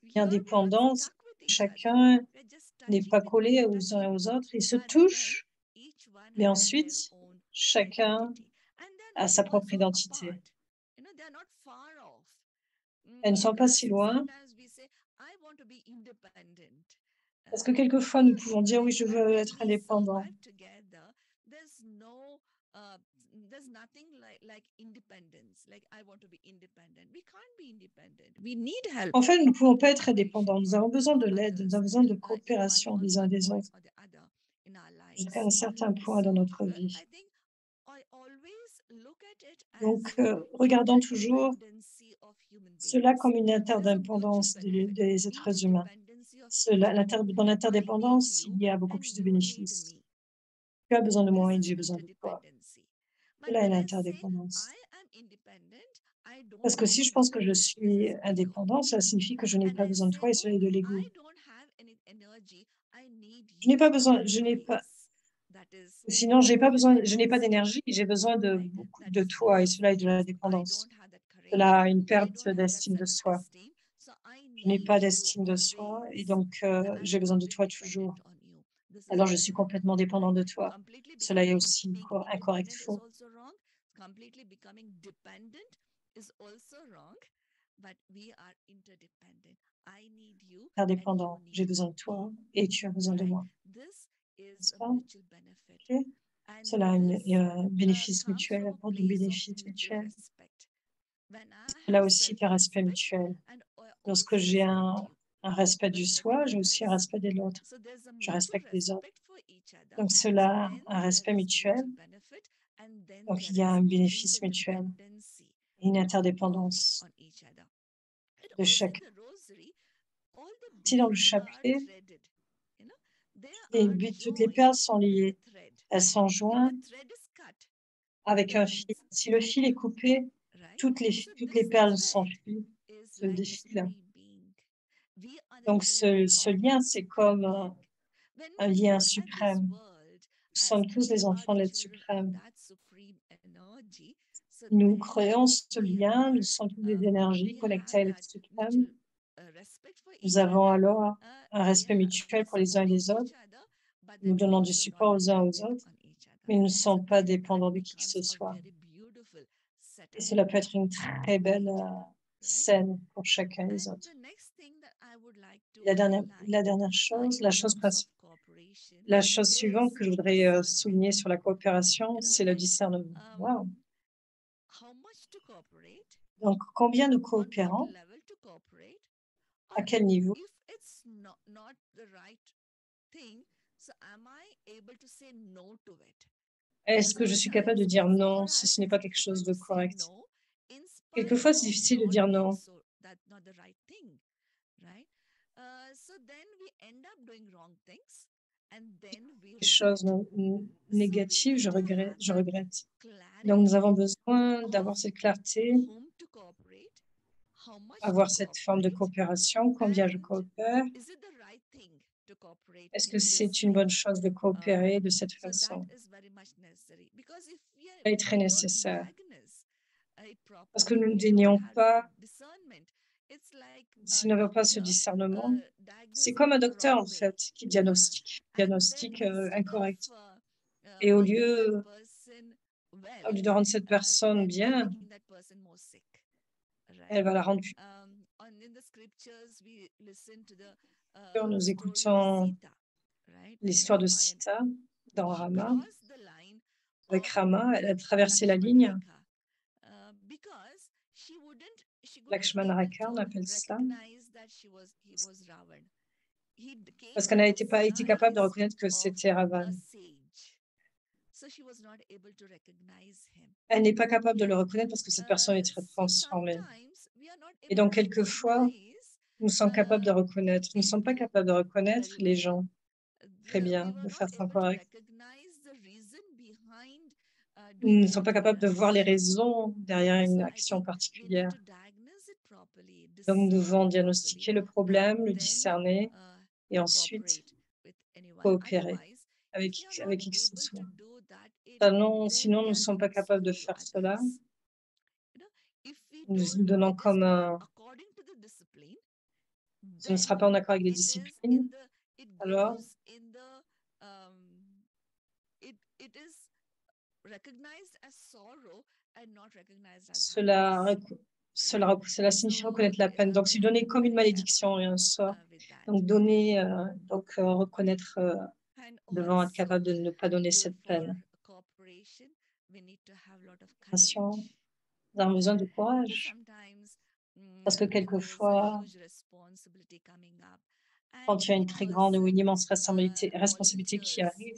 Bien here we are dépendante, stuck with each chacun other. We're just n'est touching pas with collé each aux uns et aux autres. Ils se but touchent, then each one mais has ensuite, their own chacun identity. And they're a not sa even propre so identité. apart. You know, they're not far off. Elles ne sont pas si loin, Sometimes we say, I want to be independent. parce que quelquefois, nous Because pouvons dire, oui, je when veux être we indépendant. survive together, there's nothing like independence. Like I want to be independent. We can't be independent. We need help. En fait, nous ne pouvons pas être indépendants. Nous avons besoin de l'aide, nous avons besoin de coopération des uns des autres jusqu'à un certain point dans notre vie. Donc, regardons toujours cela comme une interdépendance des êtres humains. Dans l'interdépendance, il y a beaucoup plus de bénéfices. Tu as besoin de moi et j'ai besoin de toi. Cela est l'interdépendance. Parce que si je pense que je suis indépendant, cela signifie que je n'ai pas besoin de toi et cela est de l'ego. Je n'ai pas besoin, sinon je n'ai pas d'énergie, j'ai besoin de toi et cela est de la dépendance. Cela a une perte d'estime de soi. Je n'ai pas d'estime de soi et donc j'ai besoin de toi toujours. Alors je suis complètement dépendant de toi. Cela est aussi incorrect, faux. Completely becoming dependent is also wrong, but we are interdependent. I need you. Interdépendant. J'ai besoin de toi et tu as besoin de moi. N'est-ce pas? Okay. Cela a un bénéfice mutuel, apporte du bénéfice mutuel. Là aussi, un respect mutuel. Lorsque j'ai un respect du soi, j'ai aussi un respect de l'autre. Je respecte les autres. Donc, cela a un respect mutuel. Donc, il y a un bénéfice mutuel et une interdépendance de chacun. Ici, dans le chapelet, toutes les perles sont liées. Elles sont jointes avec un fil. Si le fil est coupé, toutes les perles s'enfuient, se défilent. Donc, ce lien, c'est comme un lien suprême. Nous sommes tous les enfants de l'être suprême. Nous créons ce lien, nous sommes tous des énergies connectées à l'être suprême. Nous avons alors un respect mutuel pour les uns et les autres. Nous donnons du support aux uns aux autres, mais nous ne sommes pas dépendants de qui que ce soit. Et cela peut être une très belle scène pour chacun des autres. La dernière chose, la chose suivante que je voudrais souligner sur la coopération, c'est le discernement. Wow. Donc, combien nous coopérons? À quel niveau? Est-ce que je suis capable de dire non si ce n'est pas quelque chose de correct? Quelquefois, c'est difficile de dire non. Les choses négatives, je regrette. Donc, nous avons besoin d'avoir cette clarté, avoir cette forme de coopération, combien je coopère. Est-ce que c'est une bonne chose de coopérer de cette façon? C'est très nécessaire. Parce que nous ne dénions pas, s'ils n'avaient pas ce discernement, c'est comme un docteur en fait qui diagnostique incorrect. Et au lieu de rendre cette personne bien, elle va la rendre plus. Nous écoutons l'histoire de Sita dans Rama. Avec Rama, elle a traversé la ligne. Lakshmana Rekha, on appelle cela. Parce qu'elle n'a pas été capable de reconnaître que c'était Ravan. Elle n'est pas capable de le reconnaître parce que cette personne est très transformée. Et donc, quelquefois, nous sommes capables de reconnaître. Nous ne sommes pas capables de reconnaître les gens très bien, de façon correcte. Nous ne sommes pas capables de voir les raisons derrière une action particulière. Donc, nous devons diagnostiquer le problème, le discerner et ensuite coopérer avec qui que ce soit. Sinon, nous ne sommes pas capables de faire cela. Nous nous donnons comme ce ne sera pas en accord avec les disciplines. Alors, cela signifie reconnaître la peine. Donc, c'est donné comme une malédiction et un sort. Donc, reconnaître devant être capable de ne pas donner cette peine. Nous avons besoin de courage. Parce que quelquefois, quand il y a une très grande ou une immense responsabilité qui arrive,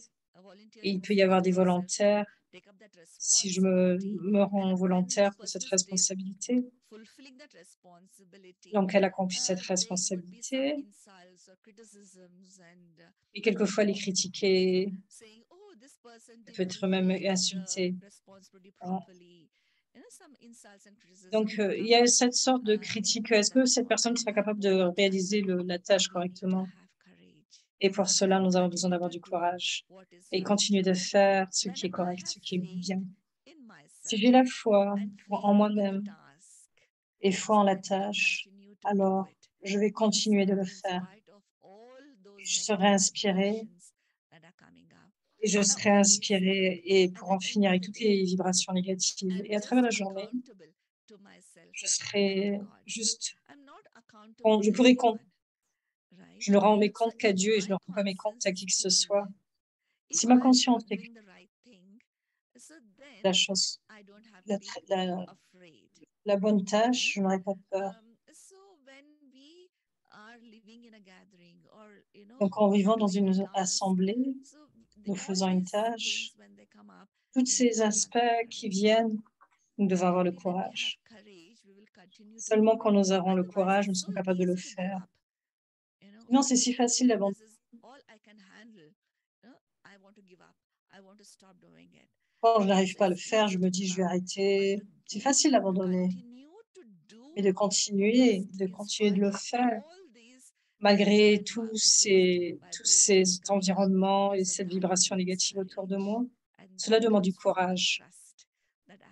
et il peut y avoir des volontaires, si je me rends volontaire pour cette responsabilité, donc elle accomplit cette responsabilité, et quelquefois les critiquer, peut-être même insulter. Donc, il y a cette sorte de critique. Est-ce que cette personne sera capable de réaliser la tâche correctement? Et pour cela, nous avons besoin d'avoir du courage et continuer de faire ce qui est correct, ce qui est bien. Si j'ai la foi en moi-même et foi en la tâche, alors je vais continuer de le faire. Je serai inspirée et je serai inspirée et pour en finir avec toutes les vibrations négatives. Et à travers la journée, je serai juste, je ne rends mes comptes qu'à Dieu et je ne rends pas mes comptes à qui que ce soit. Si ma conscience fait la chose, la bonne tâche, je n'aurai pas peur. Donc, en vivant dans une assemblée, nous faisons une tâche, tous ces aspects qui viennent, nous devons avoir le courage. Seulement quand nous aurons le courage, nous serons capables de le faire. Non, c'est si facile d'abandonner. Quand je n'arrive pas à le faire, je me dis je vais arrêter. C'est facile d'abandonner. Mais de continuer de le faire, malgré tous ces environnements et cette vibration négative autour de moi, cela demande du courage.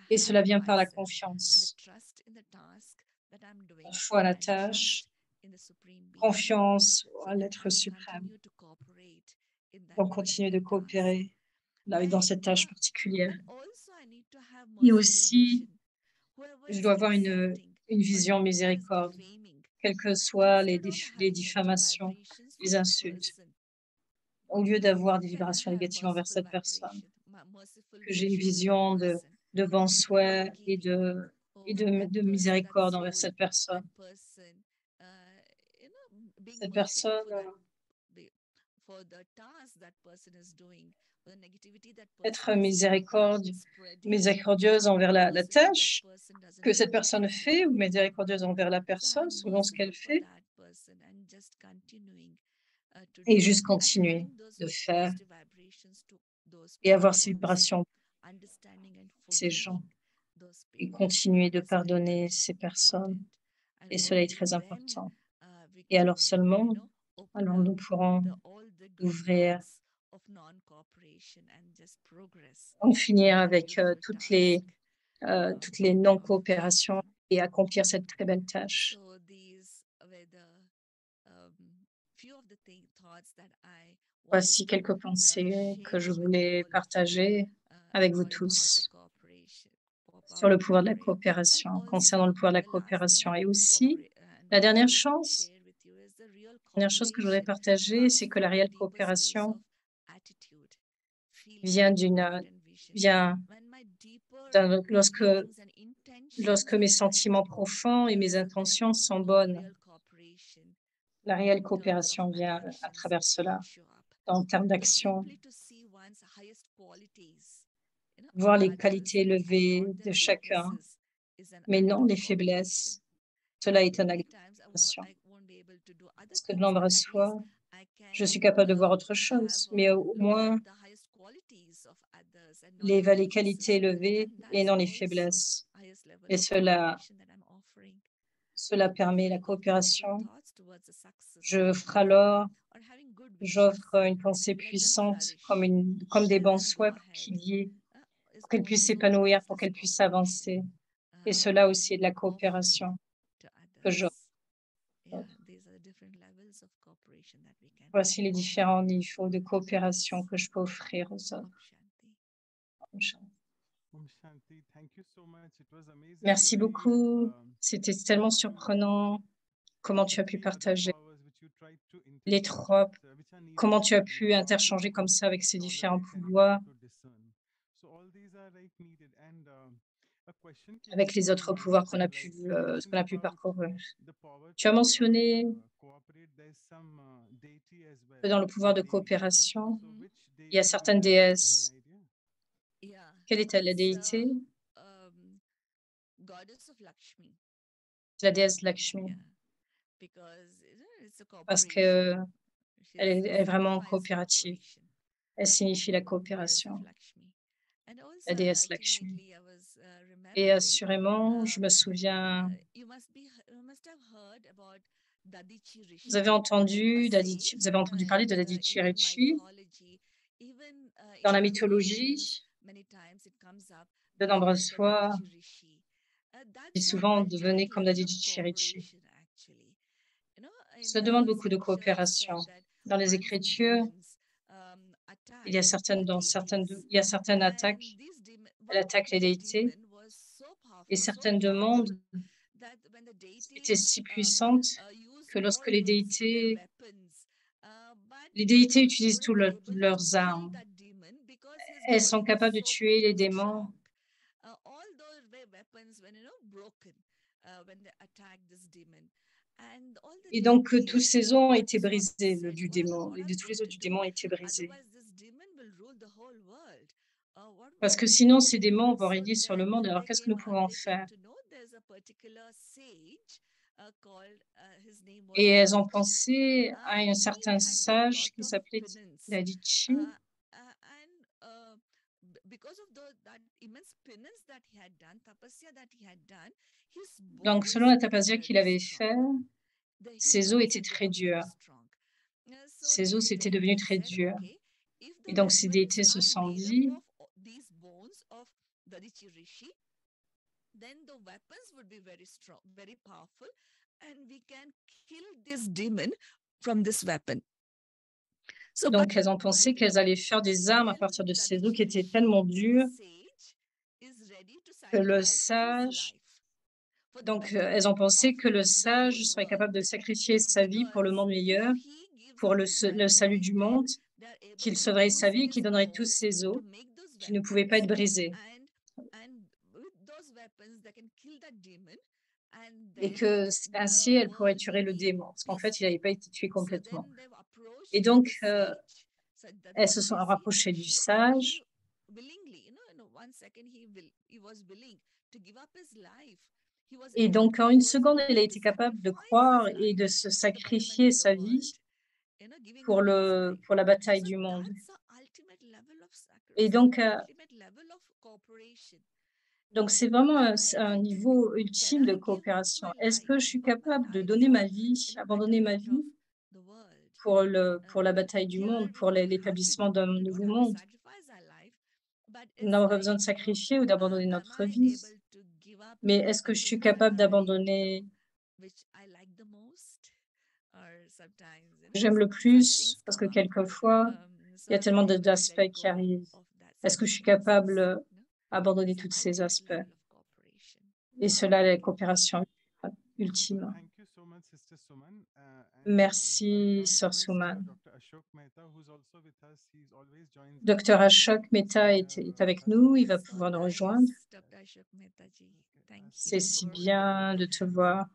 Et cela vient par la confiance. La foi à la tâche, confiance à l'être suprême. Donc, continuer de coopérer dans cette tâche particulière. Et aussi, je dois avoir une vision miséricorde, quelles que soient les diffamations, les insultes. Au lieu d'avoir des vibrations négatives envers cette personne, que j'ai une vision de bon souhait et de miséricorde envers cette personne. Cette personne être miséricordieuse envers la tâche que cette personne fait ou miséricordieuse envers la personne selon ce qu'elle fait et juste continuer de faire et avoir ces vibrations ces gens et continuer de pardonner ces personnes et cela est très important et alors seulement nous pourrons ouvrir en finir avec toutes les toutes les non-coopérations et accomplir cette très belle tâche. So these were the few of the thoughts that I Voici quelques pensées que je voulais partager avec vous tous sur le pouvoir de la coopération, concernant le pouvoir de la coopération. Et aussi, la dernière chose que je voudrais partager, c'est que la réelle coopération vient lorsque mes sentiments profonds et mes intentions sont bonnes. La réelle coopération vient à travers cela, en termes d'action, voir les qualités élevées de chacun, mais non les faiblesses. Cela est une agression. Parce que de nombreuses fois, je suis capable de voir autre chose, mais au moins les qualités élevées et non les faiblesses. Et cela permet la coopération. J'offre une pensée puissante comme des bons souhaits pour qu'elle puisse s'épanouir, pour qu'elle puisse avancer. Et cela aussi est de la coopération que j'offre. Voici les différents niveaux de coopération que je peux offrir aux autres. Merci beaucoup. C'était tellement surprenant comment tu as pu partager les trois, comment tu as pu interchanger comme ça avec ces différents pouvoirs, avec les autres pouvoirs qu'on a pu parcourir. Tu as mentionné que dans le pouvoir de coopération, il y a certaines déesses. Quelle est la déité? La déesse Lakshmi. Parce qu'elle est vraiment coopérative. Elle signifie la coopération, la déesse Lakshmi. Et assurément, je me souviens, vous avez entendu parler de Dadichi Rishi. Dans la mythologie, de nombreuses fois, et souvent devenez comme Dadichi Rishi. Cela demande beaucoup de coopération. Dans les Écritures, il y a certaines attaques. Elle attaque les déités. Et certaines demandes étaient si puissantes que lorsque les déités utilisent toutes leurs armes. Elles sont capables de tuer les démons. Et donc, tous ces os ont été brisés, du démon, et de tous les os du démon ont été brisés. Parce que sinon, ces démons vont régner sur le monde. Alors, qu'est-ce que nous pouvons faire? Et elles ont pensé à un certain sage qui s'appelait Dadichi. Donc, selon la tapasya qu'il avait fait, ses os étaient très durs. Ses os étaient devenus très durs. Et donc, ces déités se sont dit, donc elles ont pensé qu'elles allaient faire des armes à partir de ces os qui étaient tellement durs que le sage, donc elles ont pensé que le sage serait capable de sacrifier sa vie pour le monde meilleur, pour le salut du monde, qu'il sauverait sa vie et qu'il donnerait tous ses os qui ne pouvaient pas être brisés. Et que ainsi, elle pourrait tuer le démon, parce qu'en fait, il n'avait pas été tué complètement. Et donc, elles se sont rapprochées du sage. Et donc, en une seconde, elle a été capable de croire et de se sacrifier sa vie pour la bataille du monde. Et donc c'est vraiment un niveau ultime de coopération. Est-ce que je suis capable de donner ma vie, abandonner ma vie pour la bataille du monde, pour l'établissement d'un nouveau monde? Nous n'avons pas besoin de sacrifier ou d'abandonner notre vie. Mais est-ce que je suis capable d'abandonner ce que j'aime le plus? Parce que quelquefois, il y a tellement d'aspects qui arrivent. Est-ce que je suis capable d'abandonner tous ces aspects? Et cela, la coopération ultime. Thank you so much, Sister Suman. Merci, Sœur Suman. Dr. Ashok Mehta, who's also with us. He's always joins us. Docteur Ashok Mehta est avec nous. Il va pouvoir nous rejoindre. C'est si bien de te voir.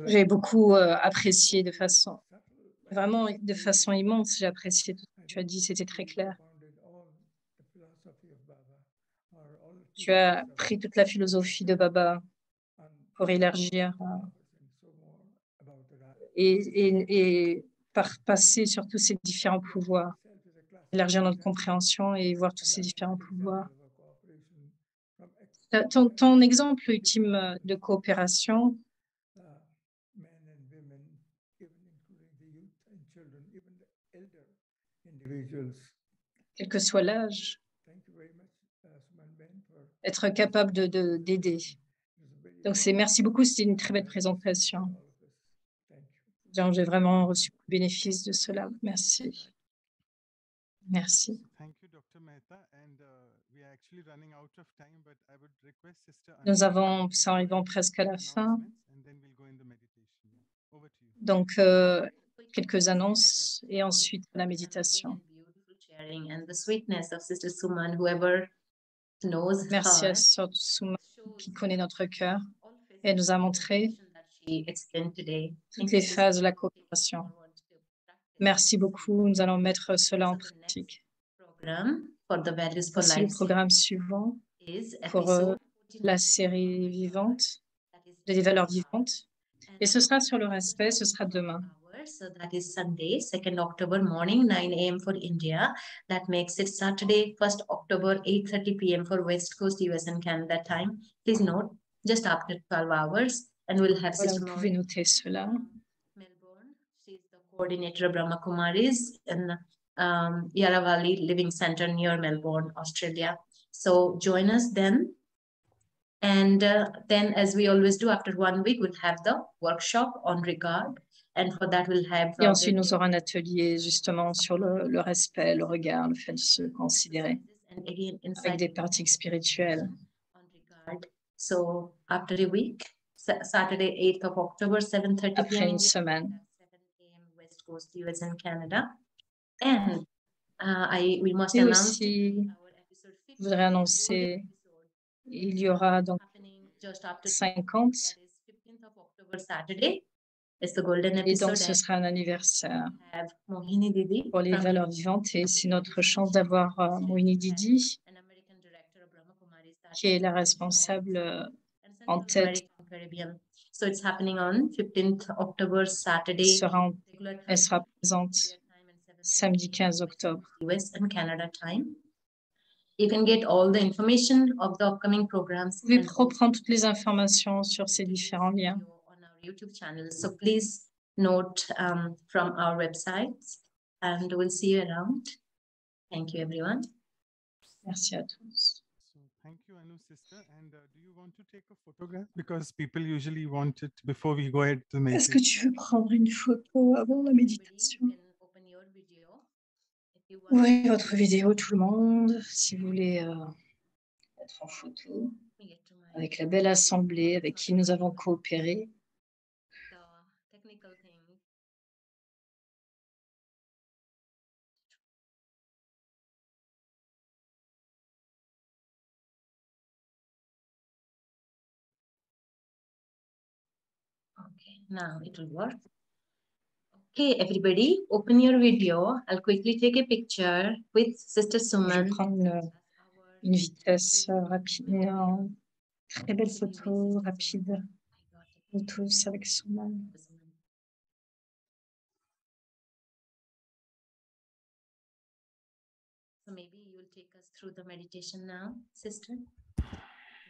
J'ai beaucoup apprécié vraiment de façon immense, j'ai apprécié tout ce que tu as dit, c'était très clair. Tu as pris toute la philosophie de Baba pour élargir et passer sur tous ces différents pouvoirs, élargir notre compréhension et voir tous ces différents pouvoirs. Ton exemple ultime de coopération, quel que soit l'âge, être capable d'aider. Donc, merci beaucoup, c'était une très belle présentation. J'ai vraiment reçu le bénéfice de cela. Merci. Merci. Nous arrivons presque à la fin. Donc, quelques annonces et ensuite la méditation. Merci à Sœur Suman qui connaît notre cœur et nous a montré toutes les phases de la coopération. Merci beaucoup. Nous allons mettre cela en pratique. Voici le programme suivant pour la série vivante, des valeurs vivantes. Et ce sera sur le respect, ce sera demain. So that is Sunday, 2nd October morning, 9 a.m. for India. That makes it Saturday, 1st October, 8:30 p.m. for West Coast, US and Canada time. Please note, just after 12 hours, and we'll have Voilà, vous pouvez noter cela. Melbourne. She's the coordinator of Brahma Kumaris in Yarra Valley Living Center near Melbourne, Australia. So join us then. And then, as we always do, after 1 week, we'll have the workshop on regard. And for that, we'll have Et ensuite, nous aurons un atelier justement sur le respect, le regard, le fait de se considérer avec des pratiques spirituelles. So after a week, Saturday, 8th of October, 7:30 p.m. Après une semaine. 7 a.m. West Coast, US and Canada. And we must Et announce aussi, je voudrais annoncer, il y aura donc 50. Et donc, ce sera un anniversaire pour les valeurs vivantes et c'est notre chance d'avoir Mohini Didi, qui est la responsable en tête. So it's happening on 15th October, Saturday. Elle sera présente samedi 15 octobre. US and Canada time. You can get all the information of the upcoming programs. Vous pouvez reprendre toutes les informations sur ces différents liens. On our YouTube channel. So please note from our websites and we'll see you around. Thank you, everyone. Merci à tous. So thank you, Anu sister. And do you want to take a photograph? Because people usually want it before we go ahead to Est-ce que tu veux prendre une photo avant la méditation? Ouvrez votre vidéo, tout le monde, si vous voulez être en photo avec la belle assemblée avec qui nous avons coopéré. Okay, now it will work. Okay, everybody, open your video. I'll quickly take a picture with Sister Je Suman. vais prendre une vitesse rapide, une très belle photo rapide de tous avec Suman. So maybe you will take us through the meditation now, sister.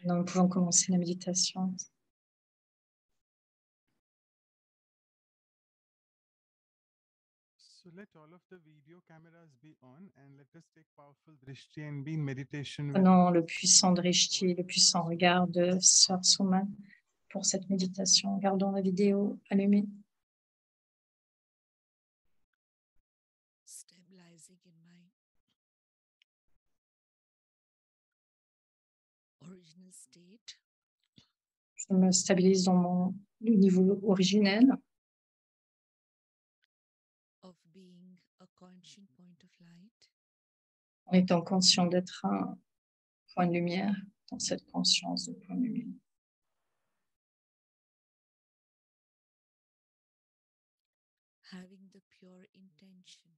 Nous pouvons commencer la méditation. So let all of the video cameras be on and let us take powerful drishti and be in meditation with Prenons le puissant drishti, le puissant regard de Sœur Suman pour cette méditation. Gardons la vidéo allumée. Stabilizing in my original state. Je me stabilise dans le niveau originel Of being a conscious point of light. en étant conscient d'être un point de lumière dans cette conscience de point de lumière. Having the pure intention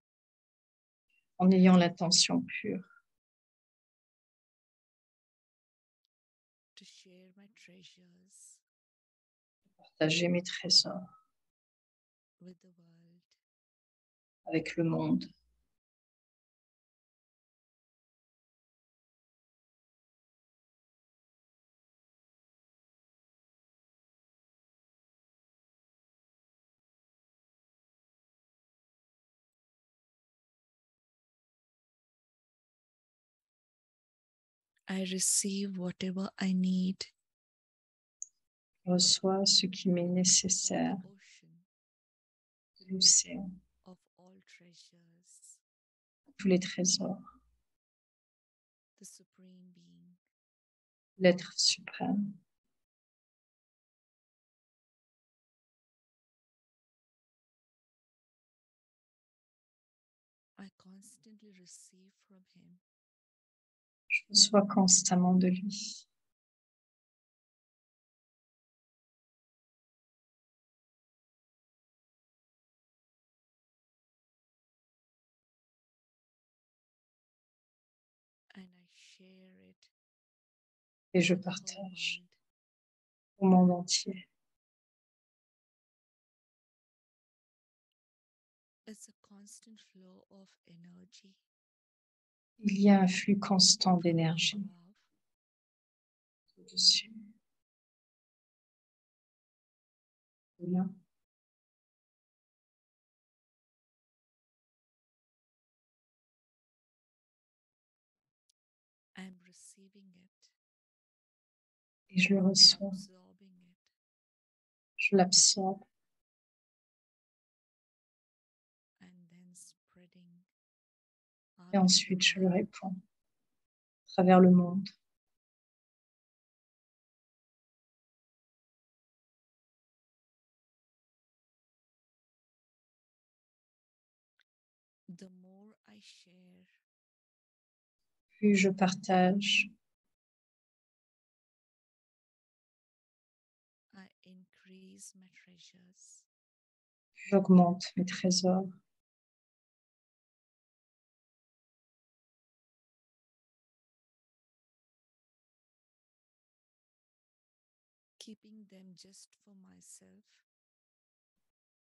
En ayant l'intention pure to share my treasures de partager mes trésors with the world. avec le monde. I receive whatever I need Je reçois ce qui m'est from nécessaire the ocean de l'océan, of all treasures, tous les trésors, the Supreme Being. l'être suprême. I constantly receive from Him Je reçois constamment de lui. and I share it Et je with the whole partage world. au monde entier. It's a constant flow of energy Il y a un flux constant from d'énergie above au-dessus, de là. I'm receiving it, Et je le reçois, absorbing it, je l'absorbe and then spreading out et to the ensuite je le world. répands à travers le monde. The more I share, Plus je partage, I increase my treasures. plus j'augmente mes trésors. Keeping them just for myself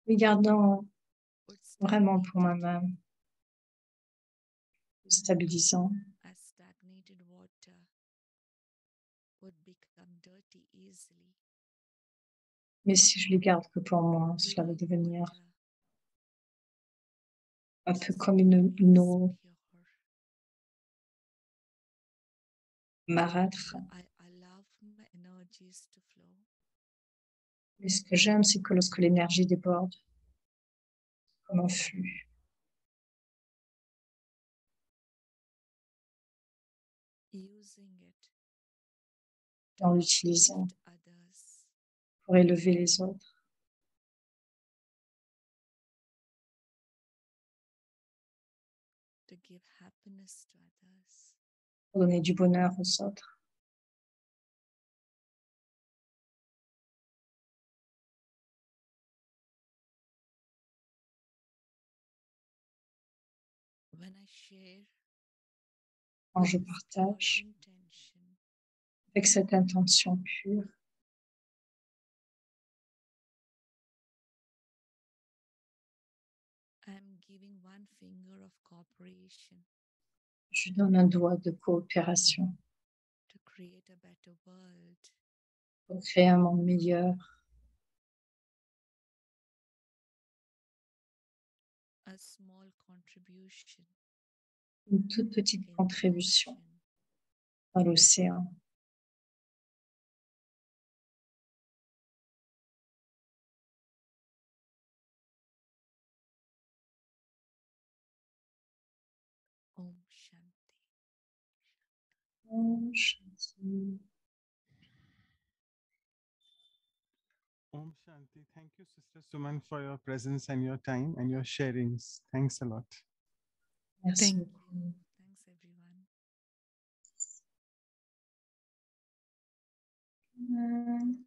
Les gardant would vraiment pour stagnate moi-même, stabilisant. as stagnated water would become dirty easily. Mais si je les garde que pour moi, cela va Pure devenir water un peu is comme une always eau pure. marâtre. So I allow my energies to flow. Mais ce que j'aime, c'est que lorsque l'énergie déborde, comme un flux, Using it en to l'utilisant lift others, pour élever les autres, to give happiness to others. pour donner du bonheur aux autres. When I share Quand je with this pure partage intention, avec cette intention pure, I'm giving one finger of cooperation je donne un doigt de coopération to create a better world. pour créer un monde meilleur, a small contribution Une toute petite in the contribution ocean. dans l'océan. Om Shanti. Om Shanti. Om Shanti. Thank you, Sister Suman, for your presence and your time and your sharings. Thanks a lot. Merci Thank beaucoup. you. Thanks, everyone.